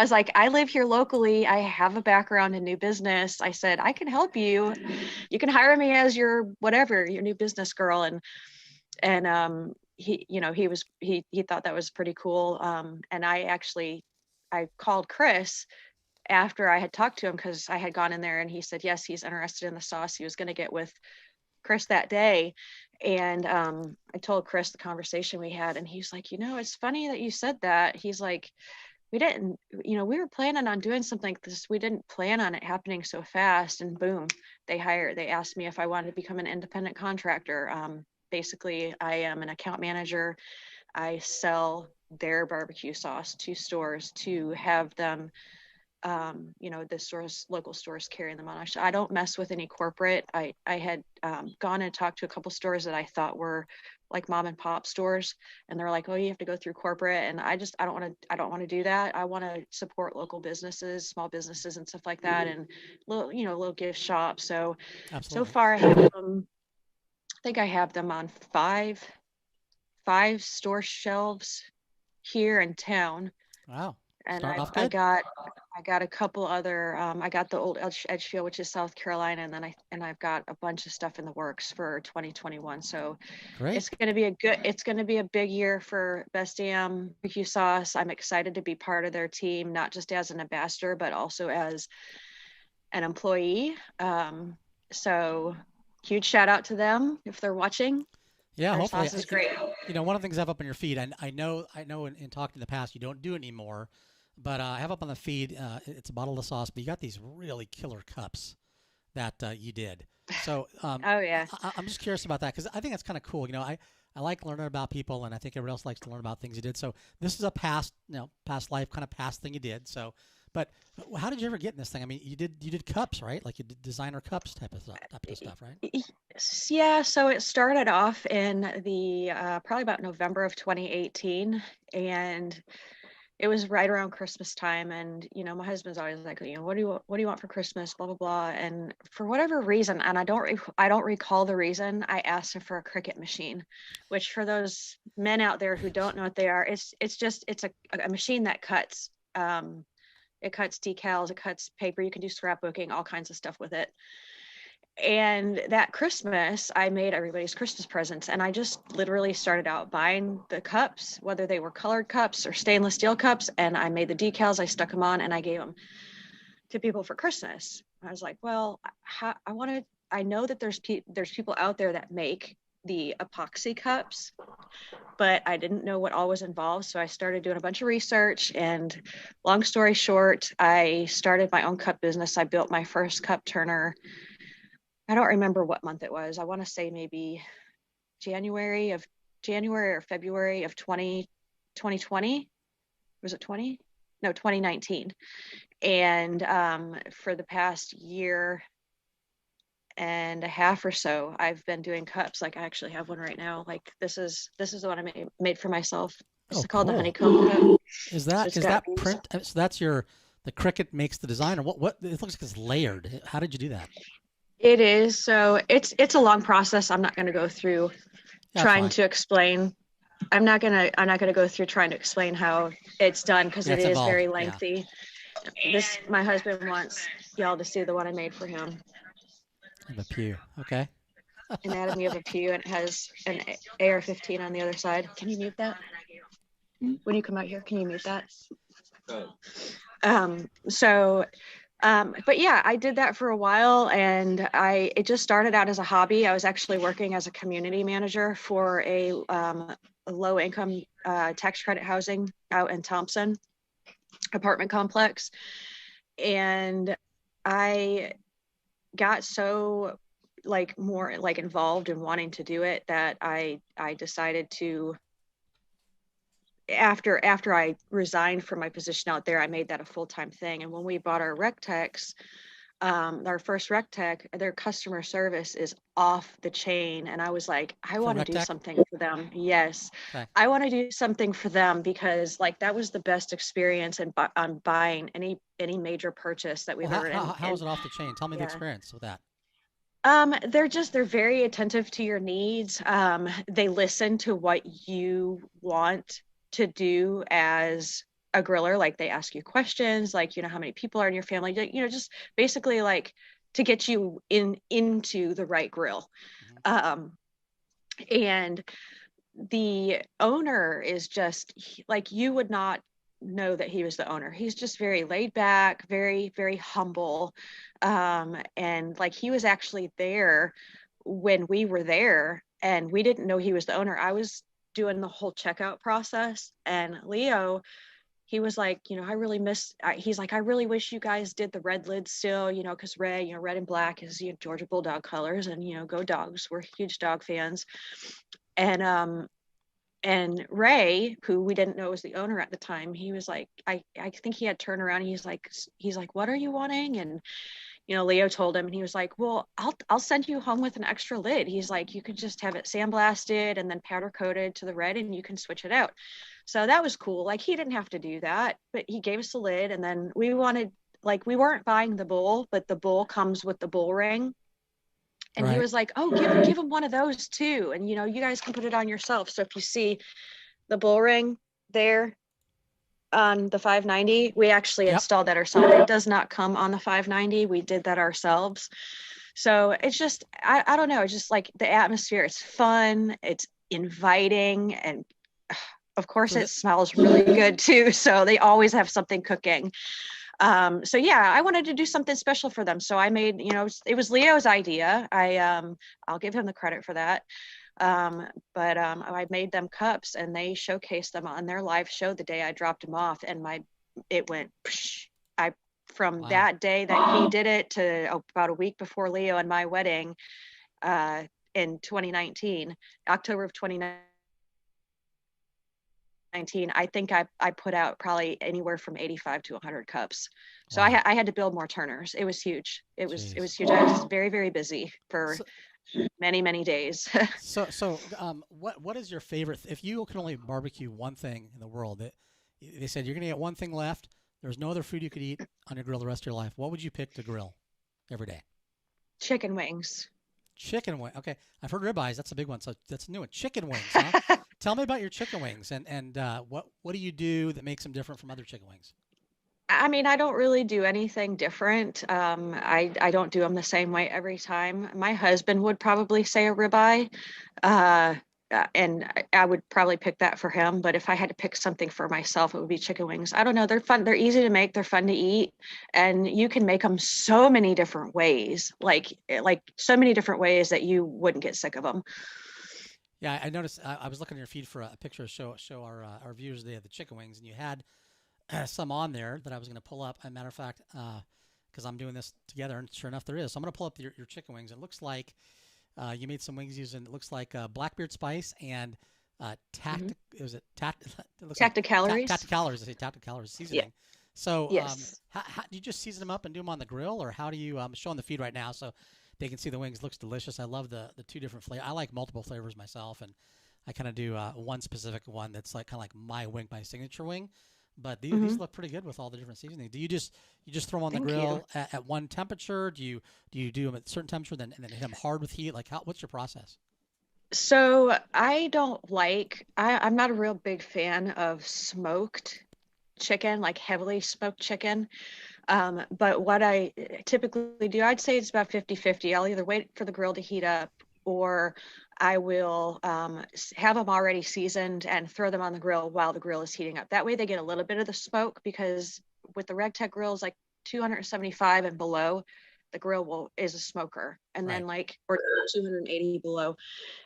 Speaker 3: was like, I live here locally. I have a background in new business. I said, I can help you. You can hire me as your whatever, your new business girl. And he thought that was pretty cool. And I called Chris after I had talked to him, because I had gone in there, and he said, yes, he's interested in the sauce. He was going to get with Chris that day. And I told Chris the conversation we had, and he's like, it's funny that you said that. He's like, we didn't, we were planning on doing something like this. We didn't plan on it happening so fast. And boom, they asked me if I wanted to become an independent contractor. Basically, I am an account manager. I sell their barbecue sauce to stores to have them, the stores, local stores, carrying them on. I don't mess with any corporate. I had gone and talked to a couple stores that I thought were like mom and pop stores, and they're like, oh, you have to go through corporate. And I don't want to do that. I want to support local businesses, small businesses and stuff like that, and little gift shops. So
Speaker 2: Absolutely.
Speaker 3: So far I have them, I think I have them on five store shelves here in town.
Speaker 2: Wow.
Speaker 3: And
Speaker 2: I
Speaker 3: got a couple other, I got the old Edgefield, which is South Carolina, and then I've got a bunch of stuff in the works for 2021. So
Speaker 2: great.
Speaker 3: It's going to be a big year for Best Damn BBQ Sauce. I'm excited to be part of their team, not just as an ambassador, but also as an employee. So huge shout out to them if they're watching.
Speaker 2: Yeah,
Speaker 3: Their
Speaker 2: hopefully.
Speaker 3: sauce is great.
Speaker 2: One of the things I have up on your feed, and I know in talking in the past you don't do it anymore, but I have up on the feed, it's a bottle of sauce, but you got these really killer cups that you did. So
Speaker 3: oh yeah,
Speaker 2: I'm just curious about that, because I think that's kind of cool. I like learning about people, and I think everyone else likes to learn about things you did. So this is a past life kind of past thing you did. So, but how did you ever get in this thing? I mean, you did cups, right? Like you did designer cups type of stuff, right?
Speaker 3: Yeah. So it started off in the probably about November of 2018, and it was right around Christmas time. And my husband's always like, what do you want for Christmas, blah blah blah. And for whatever reason, and I don't recall the reason, I asked him for a Cricut machine, which for those men out there who don't know what they are, it's a machine that cuts. It cuts decals, it cuts paper, you can do scrapbooking, all kinds of stuff with it. And that Christmas, I made everybody's Christmas presents, and I just literally started out buying the cups, whether they were colored cups or stainless steel cups, and I made the decals, I stuck them on, and I gave them to people for Christmas. I was like, well, I know that there's people out there that make the epoxy cups, but I didn't know what all was involved. So I started doing a bunch of research, and long story short, I started my own cup business. I built my first cup turner. I don't remember what month it was. I want to say maybe January or February of 2020. Was it 20? No, 2019. And for the past year and a half or so, I've been doing cups. Like I actually have one right now. Like this is the one I made for myself. It's called the honeycomb cup.
Speaker 2: Is that print? So that's the Cricut makes the design, or what? It looks like it's layered. How did you do that?
Speaker 3: It is. So it's a long process. I'm not going to go through trying to explain. I'm not going to go through trying to explain how it's done, because it is very lengthy. Yeah. My husband wants y'all to see the one I made for him.
Speaker 2: The pew. Okay.
Speaker 3: Anatomy of a pew, and it has an AR-15 on the other side. Can you mute that? When you come out here, can you mute that? So But yeah, I did that for a while, and it just started out as a hobby. I was actually working as a community manager for a low income tax credit housing out in Thompson apartment complex. And I got so more involved in wanting to do it that I decided to, after I resigned from my position out there, I made that a full-time thing. And when we bought our Recteqs, our first Recteq, their customer service is off the chain. And I was like, I want to do something for them. Yes. Okay. I want to do something for them because that was the best experience on buying any major purchase that we've ever done.
Speaker 2: How is it off the chain? Tell me the experience with that.
Speaker 3: They're very attentive to your needs. They listen to what you want to do as a griller. Like, they ask you questions, how many people are in your family, just basically to get you into the right grill. And the owner is just you would not know that he was the owner. He's just very laid back, very, very humble. And he was actually there when we were there, and we didn't know he was the owner. I was doing the whole checkout process, and Leo, he was like, I really he's like, I really wish you guys did the red lid still, because red and black is Georgia Bulldog colors, and go Dogs. We're huge dog fans. And Ray, who we didn't know was the owner at the time, he was like, I think he had turned around. He's like, what are you wanting? And Leo told him, and he was like, well, I'll send you home with an extra lid. He's like, you could just have it sandblasted and then powder coated to the red, and you can switch it out. So that was cool. He didn't have to do that, but he gave us a lid. And then we wanted, we weren't buying the bowl, but the bowl comes with the bowl ring. And right. He was like, oh, give him one of those too. And, you guys can put it on yourself. So if you see the bull ring there on the 590, we actually installed that ourselves. It does not come on the 590. We did that ourselves. So it's just, I don't know. It's just the atmosphere. It's fun. It's inviting. And of course it smells really good too. So they always have something cooking. So yeah, I wanted to do something special for them. So I made, it was Leo's idea. I'll give him the credit for that. But I made them cups, and they showcased them on their live show the day I dropped them off, and it went, from wow. That day that he did it to about a week before Leo and my wedding, in 2019, October of 2019. I think I put out probably anywhere from 85 to 100 cups. So wow. I had to build more turners. It was huge. It was huge. I was very, very busy for many, many days.
Speaker 2: So what is your favorite? If you can only barbecue one thing in the world, they said you're going to get one thing left, there's no other food you could eat on your grill the rest of your life, what would you pick to grill every day?
Speaker 3: Chicken wings.
Speaker 2: Chicken wing. Okay. I've heard ribeyes. That's a big one. So that's a new one. Chicken wings, huh? Tell me about your chicken wings, and what do you do that makes them different from other chicken wings?
Speaker 3: I mean, I don't really do anything different. I don't do them the same way every time. My husband would probably say a ribeye, and I would probably pick that for him. But if I had to pick something for myself, it would be chicken wings. I don't know. They're fun. They're easy to make. They're fun to eat, and you can make them so many different ways, like so many different ways that you wouldn't get sick of them.
Speaker 2: Yeah, I noticed. I was looking at your feed for a picture to show our viewers the chicken wings, and you had some on there that I was going to pull up. As a matter of fact, because I'm doing this together, and sure enough, there is. So I'm going to pull up your chicken wings. It looks like you made some wings using. It looks like Blackbeard spice and
Speaker 3: Tacticalories.
Speaker 2: Tacticalories. I say Tacticalories seasoning. Yeah. So
Speaker 3: yes.
Speaker 2: How do you just season them up and do them on the grill, or how do you? I'm showing the feed right now, so they can see the wings. Looks delicious. I love the two different flavors. I like multiple flavors myself, and I kind of do one specific one that's kind of like my wing, my signature wing. But these look pretty good with all the different seasoning. Do you just throw them on the grill at one temperature? Do you do them at a certain temperature, and then hit them hard with heat? What's your process?
Speaker 3: So I'm not a real big fan of smoked chicken, like heavily smoked chicken. But what I typically do, I'd say it's about 50-50. I'll either wait for the grill to heat up, or I will have them already seasoned and throw them on the grill while the grill is heating up. That way they get a little bit of the smoke, because with the Recteq grills, 275 and below, the grill is a smoker, and then like, or 280 below,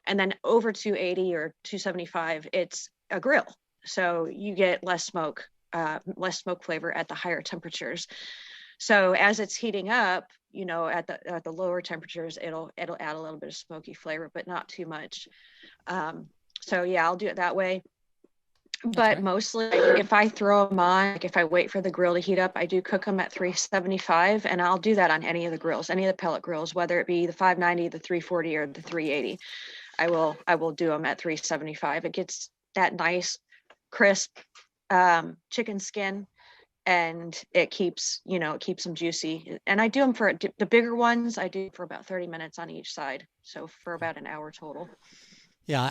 Speaker 3: and then over 280 or 275, it's a grill. So you get less smoke flavor at the higher temperatures. So as it's heating up, you know, at the lower temperatures, it'll add a little bit of smoky flavor, but not too much. So yeah, I'll do it that way. But mostly, if I throw them on, like if I wait for the grill to heat up, I do cook them at 375, and I'll do that on any of the grills, any of the pellet grills, whether it be the 590, the 340, or the 380. I will do them at 375. It gets that nice, crisp chicken skin, and it keeps them juicy. And I do them for the bigger ones. I do for about 30 minutes on each side, so for about an hour total.
Speaker 2: Yeah,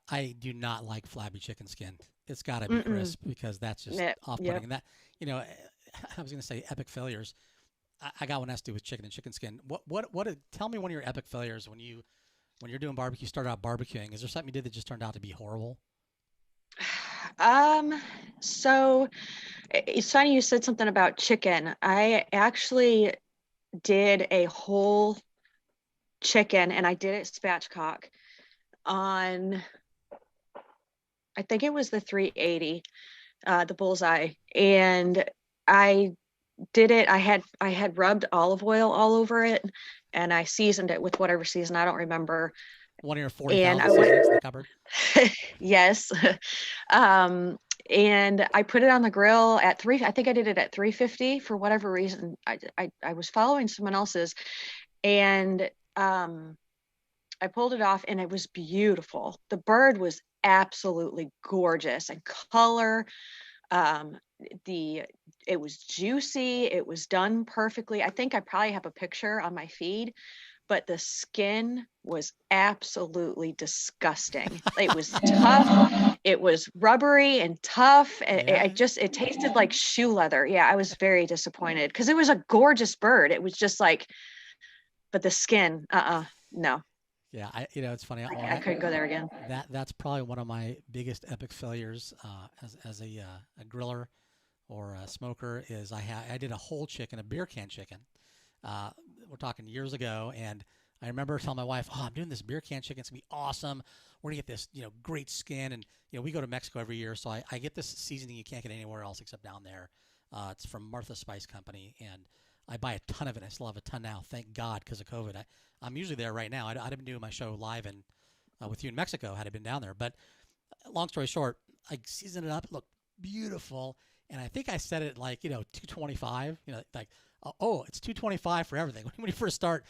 Speaker 2: I do not like flabby chicken skin. It's got to be crisp, because that's just off-putting. Yep. And that, you know, I was going to say epic failures. I got one has to do with chicken and chicken skin. Tell me one of your epic failures when you're doing barbecue, started out barbecuing. Is there something you did that just turned out to be horrible?
Speaker 3: So it's funny you said something about chicken. I actually did a whole chicken, and I did it spatchcock on, I think it was the 380, the bullseye, and I did it. I had rubbed olive oil all over it, and I seasoned it with whatever season, I don't remember.
Speaker 2: One of your 40,000 seasonings in the cupboard.
Speaker 3: Yes. And I put it on the grill at I think I did it at 350 for whatever reason. I was following someone else's, and I pulled it off, and it was beautiful. The bird was absolutely gorgeous, and color. It was juicy. It was done perfectly. I think I probably have a picture on my feed, but the skin was absolutely disgusting. It was tough. It was rubbery and tough. It tasted like shoe leather. Yeah, I was very disappointed, because it was a gorgeous bird. It was just like, but the skin, no.
Speaker 2: Yeah, it's funny.
Speaker 3: I couldn't go there again.
Speaker 2: That's probably one of my biggest epic failures as a griller or a smoker is I did a whole chicken, a beer can chicken. We're talking years ago, and I remember telling my wife, "Oh, I'm doing this beer can chicken. It's gonna be awesome. We're gonna get this, great skin." And we go to Mexico every year, so I get this seasoning you can't get anywhere else except down there. It's from Martha Spice Company, and I buy a ton of it. I still have a ton now, thank God, because of COVID. I'm usually there right now. I'd have been doing my show live with you in Mexico had I been down there. But long story short, I seasoned it up. It looked beautiful, and I think I set it like 225. It's 225 for everything. When you first start,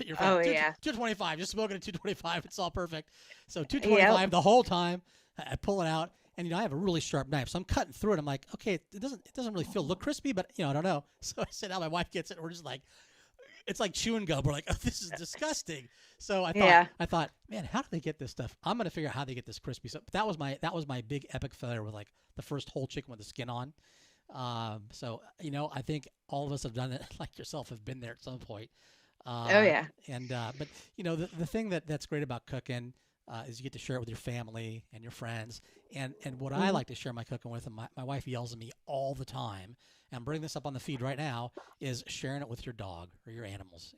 Speaker 2: you're 225. Just smoking at 225. It's all perfect. So 225 the whole time. I pull it out. And I have a really sharp knife, so I'm cutting through it. I'm like, okay, it doesn't really look crispy, but I don't know. So I sit down, my wife gets it, and we're just like, it's like chewing gum. We're like, oh, this is disgusting. So I thought, man, how do they get this stuff? I'm gonna figure out how they get this crispy. So that was my big epic failure with like the first whole chicken with the skin on. So I think all of us have done it, like yourself, have been there at some point. And but the thing that's great about cooking. Is you get to share it with your family and your friends. And what I like to share my cooking with, and my wife yells at me all the time, and I'm bringing this up on the feed right now, is sharing it with your dog or your animals.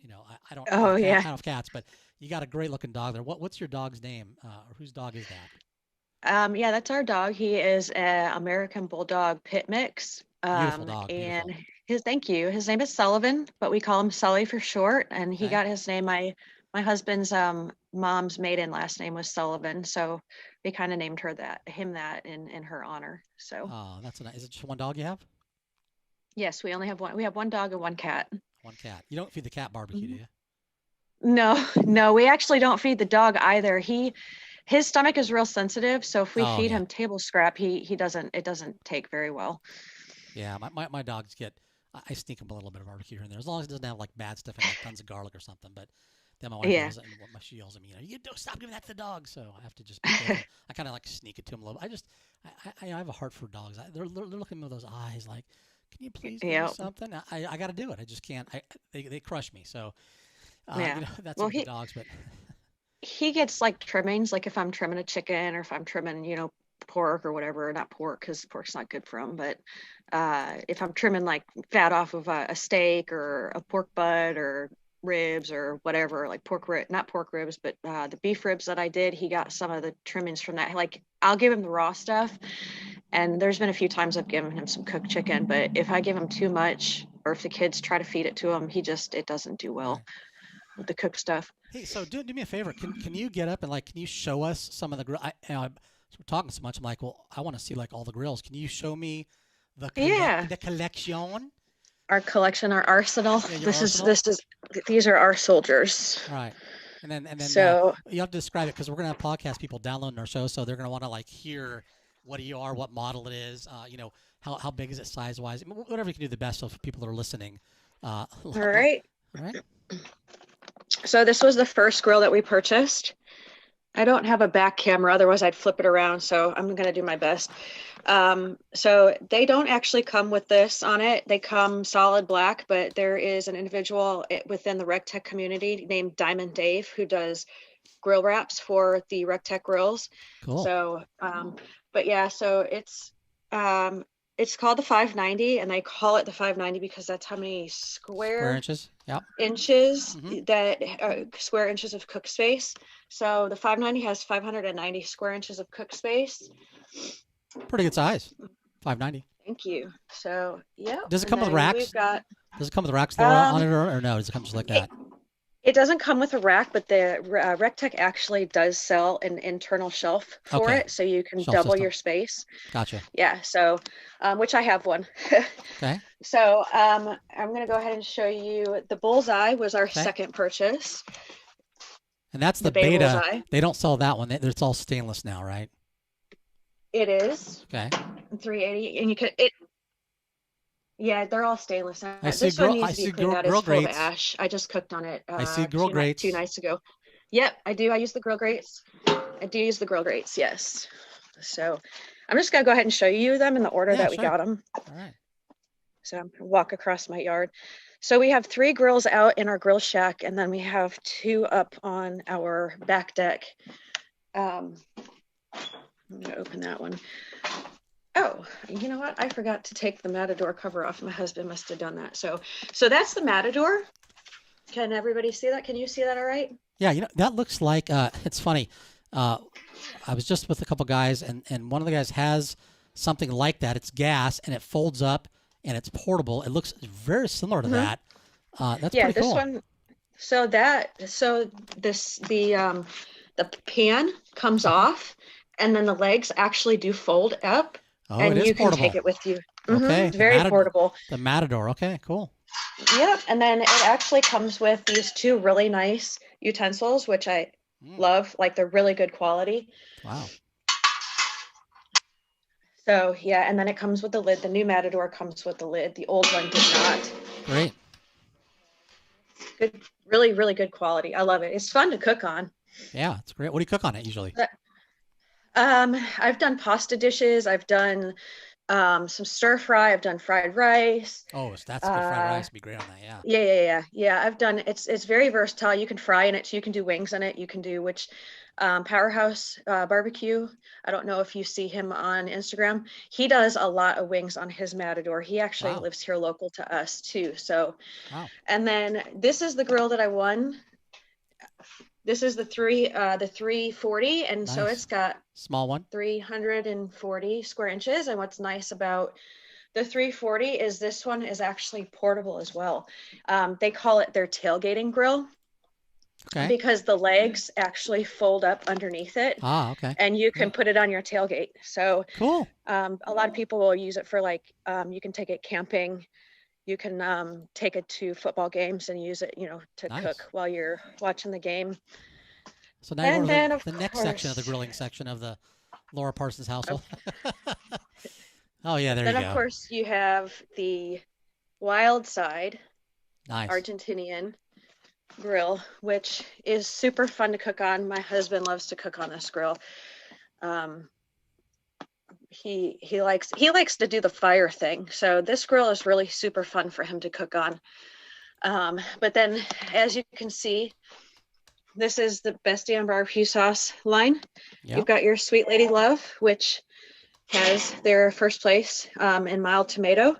Speaker 2: I don't have cats, but you got a great looking dog there. What's your dog's name? Or whose dog is that?
Speaker 3: That's our dog. He is an American Bulldog Pit Mix.
Speaker 2: Beautiful dog.
Speaker 3: And thank you. His name is Sullivan, but we call him Sully for short. And he got his name. My husband's mom's maiden last name was Sullivan, so we kind of named him that in her honor. So. Oh,
Speaker 2: that's nice. Is it just one dog you have?
Speaker 3: Yes, we only have one. We have one dog and one cat.
Speaker 2: One cat. You don't feed the cat barbecue, do you?
Speaker 3: No, we actually don't feed the dog either. His stomach is real sensitive, so if we feed him table scrap, it doesn't take very well.
Speaker 2: Yeah, my dogs I sneak him a little bit of barbecue here and there, as long as it doesn't have like bad stuff in, like tons of garlic or something, but. Then my wife yells at me, she yells at me, you don't stop giving that to the dog. So I have to just be careful. I kind of like sneak it to him a little. I have a heart for dogs. They're looking with those eyes like, can you please do something? I got to do it. I just can't. They crush me. So that's with the dogs. But
Speaker 3: he gets like trimmings, like if I'm trimming a chicken or if I'm trimming, pork or whatever, not pork because pork's not good for them, but if I'm trimming like fat off of a steak or a pork butt or ribs or whatever, like not pork ribs, but the beef ribs that I did, he got some of the trimmings from that. Like I'll give him the raw stuff, and there's been a few times I've given him some cooked chicken, but if I give him too much or if the kids try to feed it to him, it doesn't do well with the cooked stuff.
Speaker 2: Hey, so do me a favor. Can you get up and like, can you we're talking so much. I'm like, well, I want to see like all the grills. Can you show me the collection?
Speaker 3: Our collection, our arsenal.
Speaker 2: Yeah,
Speaker 3: These are our soldiers.
Speaker 2: All right. And then
Speaker 3: so
Speaker 2: you have to describe it because we're going to have podcast people downloading our show. So they're going to want to like hear what you are, what model it is, how big is it size wise, whatever you can do the best of people that are listening.
Speaker 3: All right.
Speaker 2: All right.
Speaker 3: So this was the first grill that we purchased. I don't have a back camera, otherwise I'd flip it around. So I'm going to do my best. So they don't actually come with this on it. They come solid black, but there is an individual within the Recteq community named Diamond Dave who does grill wraps for the Recteq grills.
Speaker 2: Cool.
Speaker 3: So, but yeah, so it's called the 590, and they call it the 590 because that's how many square
Speaker 2: inches. Yep.
Speaker 3: Inches square inches of cook space. So the 590 has 590 square inches of cook space.
Speaker 2: Pretty good size. 590.
Speaker 3: Thank you. So yeah.
Speaker 2: Does it come with racks? Does it come with racks on it or no? Does it come just like that?
Speaker 3: It doesn't come with a rack, but the Recteq actually does sell an internal shelf for it, so you can double your space.
Speaker 2: Gotcha.
Speaker 3: Yeah. So, which I have one.
Speaker 2: Okay.
Speaker 3: So I'm going to go ahead and show you the Bullseye was our second purchase.
Speaker 2: And that's the beta. Bullseye. They don't sell that one. It's all stainless now, right?
Speaker 3: It is.
Speaker 2: Okay.
Speaker 3: 380, and you could Yeah, they're all stainless.
Speaker 2: This one needs to be cleaned out. It's full of
Speaker 3: ash. I just cooked on it.
Speaker 2: I see grill grates.
Speaker 3: 2 nights ago. Yep, I do. I use the grill grates. Yes. So I'm just gonna go ahead and show you them in the order that we got them.
Speaker 2: All right.
Speaker 3: So I'm gonna walk across my yard. So we have 3 grills out in our grill shack, and then we have 2 up on our back deck. I'm gonna open that one. Oh, you know what? I forgot to take the Matador cover off. My husband must have done that. So that's the Matador. Can everybody see that? Can you see that all right?
Speaker 2: Yeah, that looks like, it's funny. I was just with a couple guys, and one of the guys has something like that. It's gas, and it folds up, and it's portable. It looks very similar to that. That's pretty cool.
Speaker 3: The pan comes off, and then the legs actually do fold up.
Speaker 2: Oh,
Speaker 3: and
Speaker 2: it is
Speaker 3: you
Speaker 2: portable.
Speaker 3: Can take it with you.
Speaker 2: Okay.
Speaker 3: Very portable.
Speaker 2: The Matador. Okay, cool.
Speaker 3: Yep. And then it actually comes with these 2 really nice utensils, which I love. Like they're really good quality.
Speaker 2: Wow.
Speaker 3: So yeah, and then it comes with the lid. The new Matador comes with the lid. The old one did not.
Speaker 2: Great.
Speaker 3: Good, really, really good quality. I love it. It's fun to cook on.
Speaker 2: Yeah, it's great. What do you cook on it usually?
Speaker 3: I've done pasta dishes. I've done some stir fry. I've done fried rice.
Speaker 2: Oh, that's good. Fried rice would be great on that.
Speaker 3: Yeah. I've done it's very versatile. You can fry in it, so you can do wings in it. You can do Powerhouse Barbecue. I don't know if you see him on Instagram. He does a lot of wings on his Matador. He actually lives here local to us too. So, and then this is the grill that I won. This is the 340, and nice. So it's got
Speaker 2: small one
Speaker 3: 340 square inches. And what's nice about the 340 is this one is actually portable as well. They call it their tailgating grill.
Speaker 2: Okay.
Speaker 3: Because the legs actually fold up underneath it.
Speaker 2: Okay.
Speaker 3: And you can put it on your tailgate. So
Speaker 2: cool.
Speaker 3: A lot of people will use it for you can take it camping. You can take it to football games and use it, to cook while you're watching the game.
Speaker 2: So now you go to the next section of the grilling section of the Laura Parsons household. Oh yeah, there you go.
Speaker 3: Then of course you have the Wild Side,
Speaker 2: nice
Speaker 3: Argentinian grill, which is super fun to cook on. My husband loves to cook on this grill. He likes to do the fire thing. So this grill is really super fun for him to cook on. But then as you can see, this is the Best Damn BBQ Sauce line. Yep. You've got your Sweet Lady Love, which has their first place in mild tomato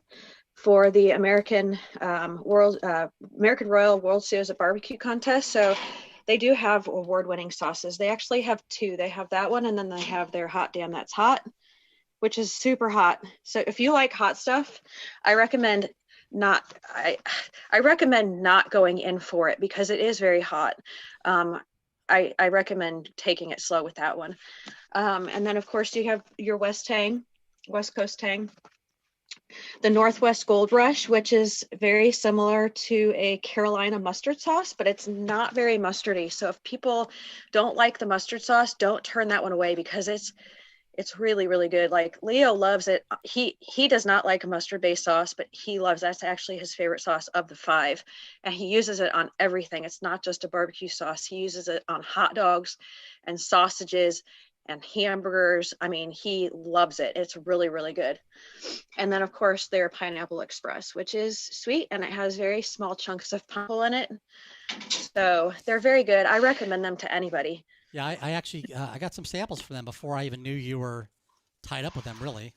Speaker 3: for the American Royal World Series of Barbecue contest. So they do have award-winning sauces. They actually have two. They have that one, and then they have their Hot Damn That's Hot, which is super hot. So if you like hot stuff, I recommend not going in for it because it is very hot. I recommend taking it slow with that one. And then of course you have your West Coast tang, the Northwest Gold Rush, which is very similar to a Carolina mustard sauce, but it's not very mustardy. So if people don't like the mustard sauce, don't turn that one away because it's really, really good. Like Leo loves it. He does not like a mustard-based sauce, but he loves, that's actually his favorite sauce of the 5. And he uses it on everything. It's not just a barbecue sauce. He uses it on hot dogs and sausages and hamburgers. I mean, he loves it. It's really, really good. And then of course their Pineapple Express, which is sweet and it has very small chunks of pineapple in it. So they're very good. I recommend them to anybody.
Speaker 2: Yeah, I actually I got some samples for them before I even knew you were tied up with them. Really,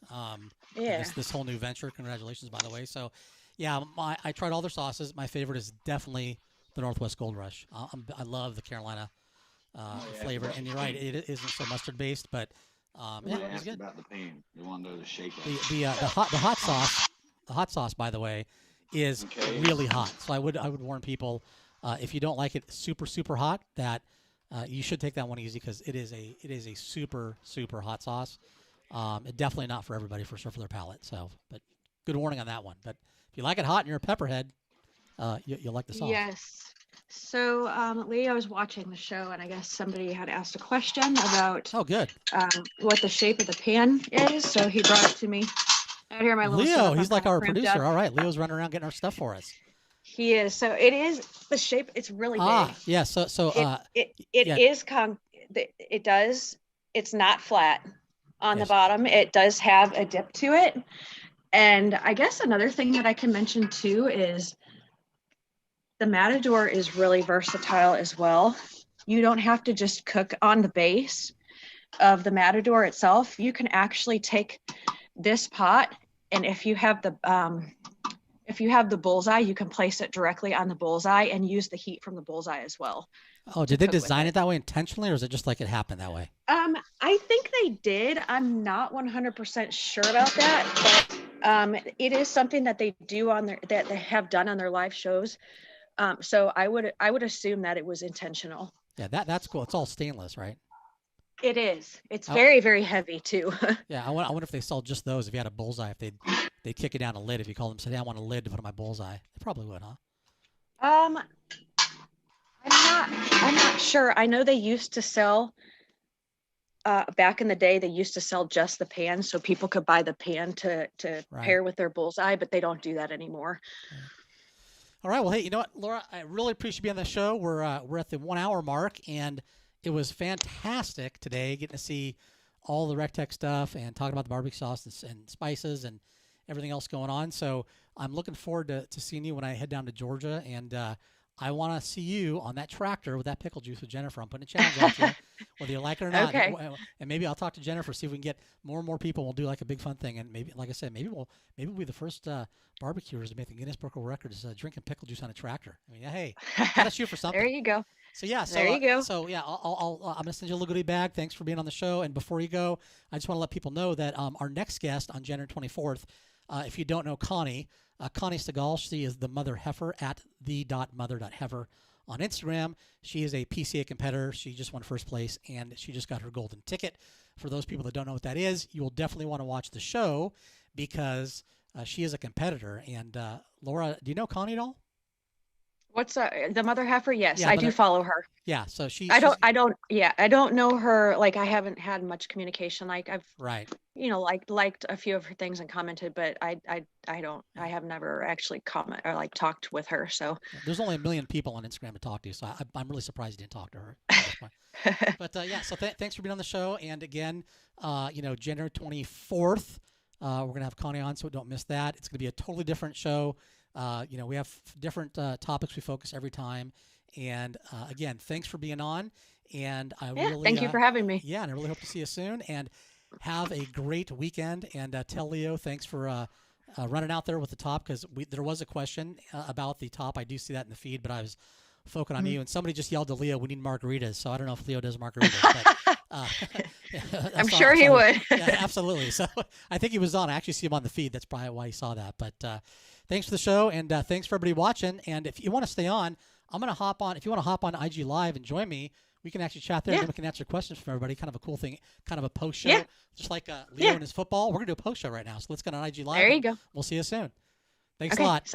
Speaker 3: yeah.
Speaker 2: This whole new venture. Congratulations, by the way. So, yeah, I tried all their sauces. My favorite is definitely the Northwest Gold Rush. I love the Carolina flavor, and you're right, it isn't so mustard based, but yeah, it was good.
Speaker 4: About the pan, you want to shake it.
Speaker 2: The hot sauce, by the way, is really hot. So I would warn people if you don't like it super hot that. You should take that one easy because it is a super hot sauce. Definitely not for everybody for their palate. So, but good warning on that one. But if you like it hot and you're a pepperhead, you'll like the sauce.
Speaker 3: Yes. So Leo was watching the show, and I guess somebody had asked a question about what the shape of the pan is. So he brought it to me. Out here, my little
Speaker 2: Leo, he's like our producer. All right, Leo's running around getting our stuff for us.
Speaker 3: He is. So it is the shape. It's really big.
Speaker 2: Yeah.
Speaker 3: It's not flat on the bottom. It does have a dip to it. And I guess another thing that I can mention too is the Matador is really versatile as well. You don't have to just cook on the base of the Matador itself. You can actually take this pot, and if you have the bullseye, you can place it directly on the bullseye and use the heat from the bullseye as well.
Speaker 2: Oh, did they design it that way intentionally, or is it just like it happened that way?
Speaker 3: I think they did. I'm not 100% sure about that, but it is something that they do that they have done on their live shows. So I would assume that it was intentional.
Speaker 2: Yeah, that's cool. It's all stainless, right?
Speaker 3: It is. It's very, very heavy too.
Speaker 2: Yeah, I wonder if they sell just those. If you had a bullseye, if they'd kick it down a lid. If you call them, say, hey, I want a lid to put on my bullseye, they probably would, huh?
Speaker 3: I'm not sure. I know they used to sell. Back in the day, they used to sell just the pan, so people could buy the pan to pair with their bullseye, but they don't do that anymore.
Speaker 2: Right. All right. Well, hey, you know what, Laura? I really appreciate you being on the show. We're at the 1 hour mark, and it was fantastic today getting to see all the Recteq stuff and talking about the barbecue sauce and spices and everything else going on. So I'm looking forward to seeing you when I head down to Georgia, and I want to see you on that tractor with that pickle juice with Jennifer. I'm putting a challenge out to you, whether you like it or not.
Speaker 3: Okay.
Speaker 2: And maybe I'll talk to Jennifer, see if we can get more and more people. We'll do like a big fun thing, and maybe, like I said, maybe we'll be the first barbecuers to make the Guinness Book of Records drinking pickle juice on a tractor. I mean, hey, gotta shoot for something.
Speaker 3: There you go.
Speaker 2: So yeah,
Speaker 3: there you go.
Speaker 2: So yeah, I'm gonna send you a little goodie bag. Thanks for being on the show. And before you go, I just want to let people know that our next guest on January 24th, if you don't know Connie Segal, she is the mother heifer at the.mother.heifer on Instagram. She is a PCA competitor. She just won first place, and she just got her golden ticket. For those people that don't know what that is, you will definitely want to watch the show because she is a competitor. And Laura, do you know Connie at all?
Speaker 3: What's the mother heifer? Yes,
Speaker 2: Yeah,
Speaker 3: I do follow her.
Speaker 2: Yeah, so I
Speaker 3: don't know her. Like, I haven't had much communication. Like, I've liked a few of her things and commented, but I have never actually comment or like talked with her. So
Speaker 2: there's only 1 million people on Instagram to talk to, so I'm really surprised you didn't talk to her. But so thanks for being on the show. And again, January 24th, we're gonna have Connie on, so don't miss that. It's gonna be a totally different show. We have different topics we focus every time. And again, thanks for being on. And I really
Speaker 3: thank you for having me.
Speaker 2: Yeah, and I really hope to see you soon. And Have a great weekend, and tell Leo thanks for running out there with the top, because there was a question about the top. I do see that in the feed, but I was focusing on you, and somebody just yelled to Leo, "We need margaritas." So I don't know if Leo does margaritas, but
Speaker 3: I'm sure he would.
Speaker 2: Yeah, absolutely. So I think he was on. I actually see him on the feed. That's probably why he saw that. But thanks for the show, and thanks for everybody watching. And if you want to stay on, I'm going to hop on. If you want to hop on IG Live and join me, we can actually chat there, and then we can answer questions from everybody. Kind of a cool thing, kind of a post show, just like Leo and his football. We're going to do a post show right now. So let's get on IG Live.
Speaker 3: There you go.
Speaker 2: We'll see you soon. Thanks
Speaker 3: Okay.
Speaker 2: a lot.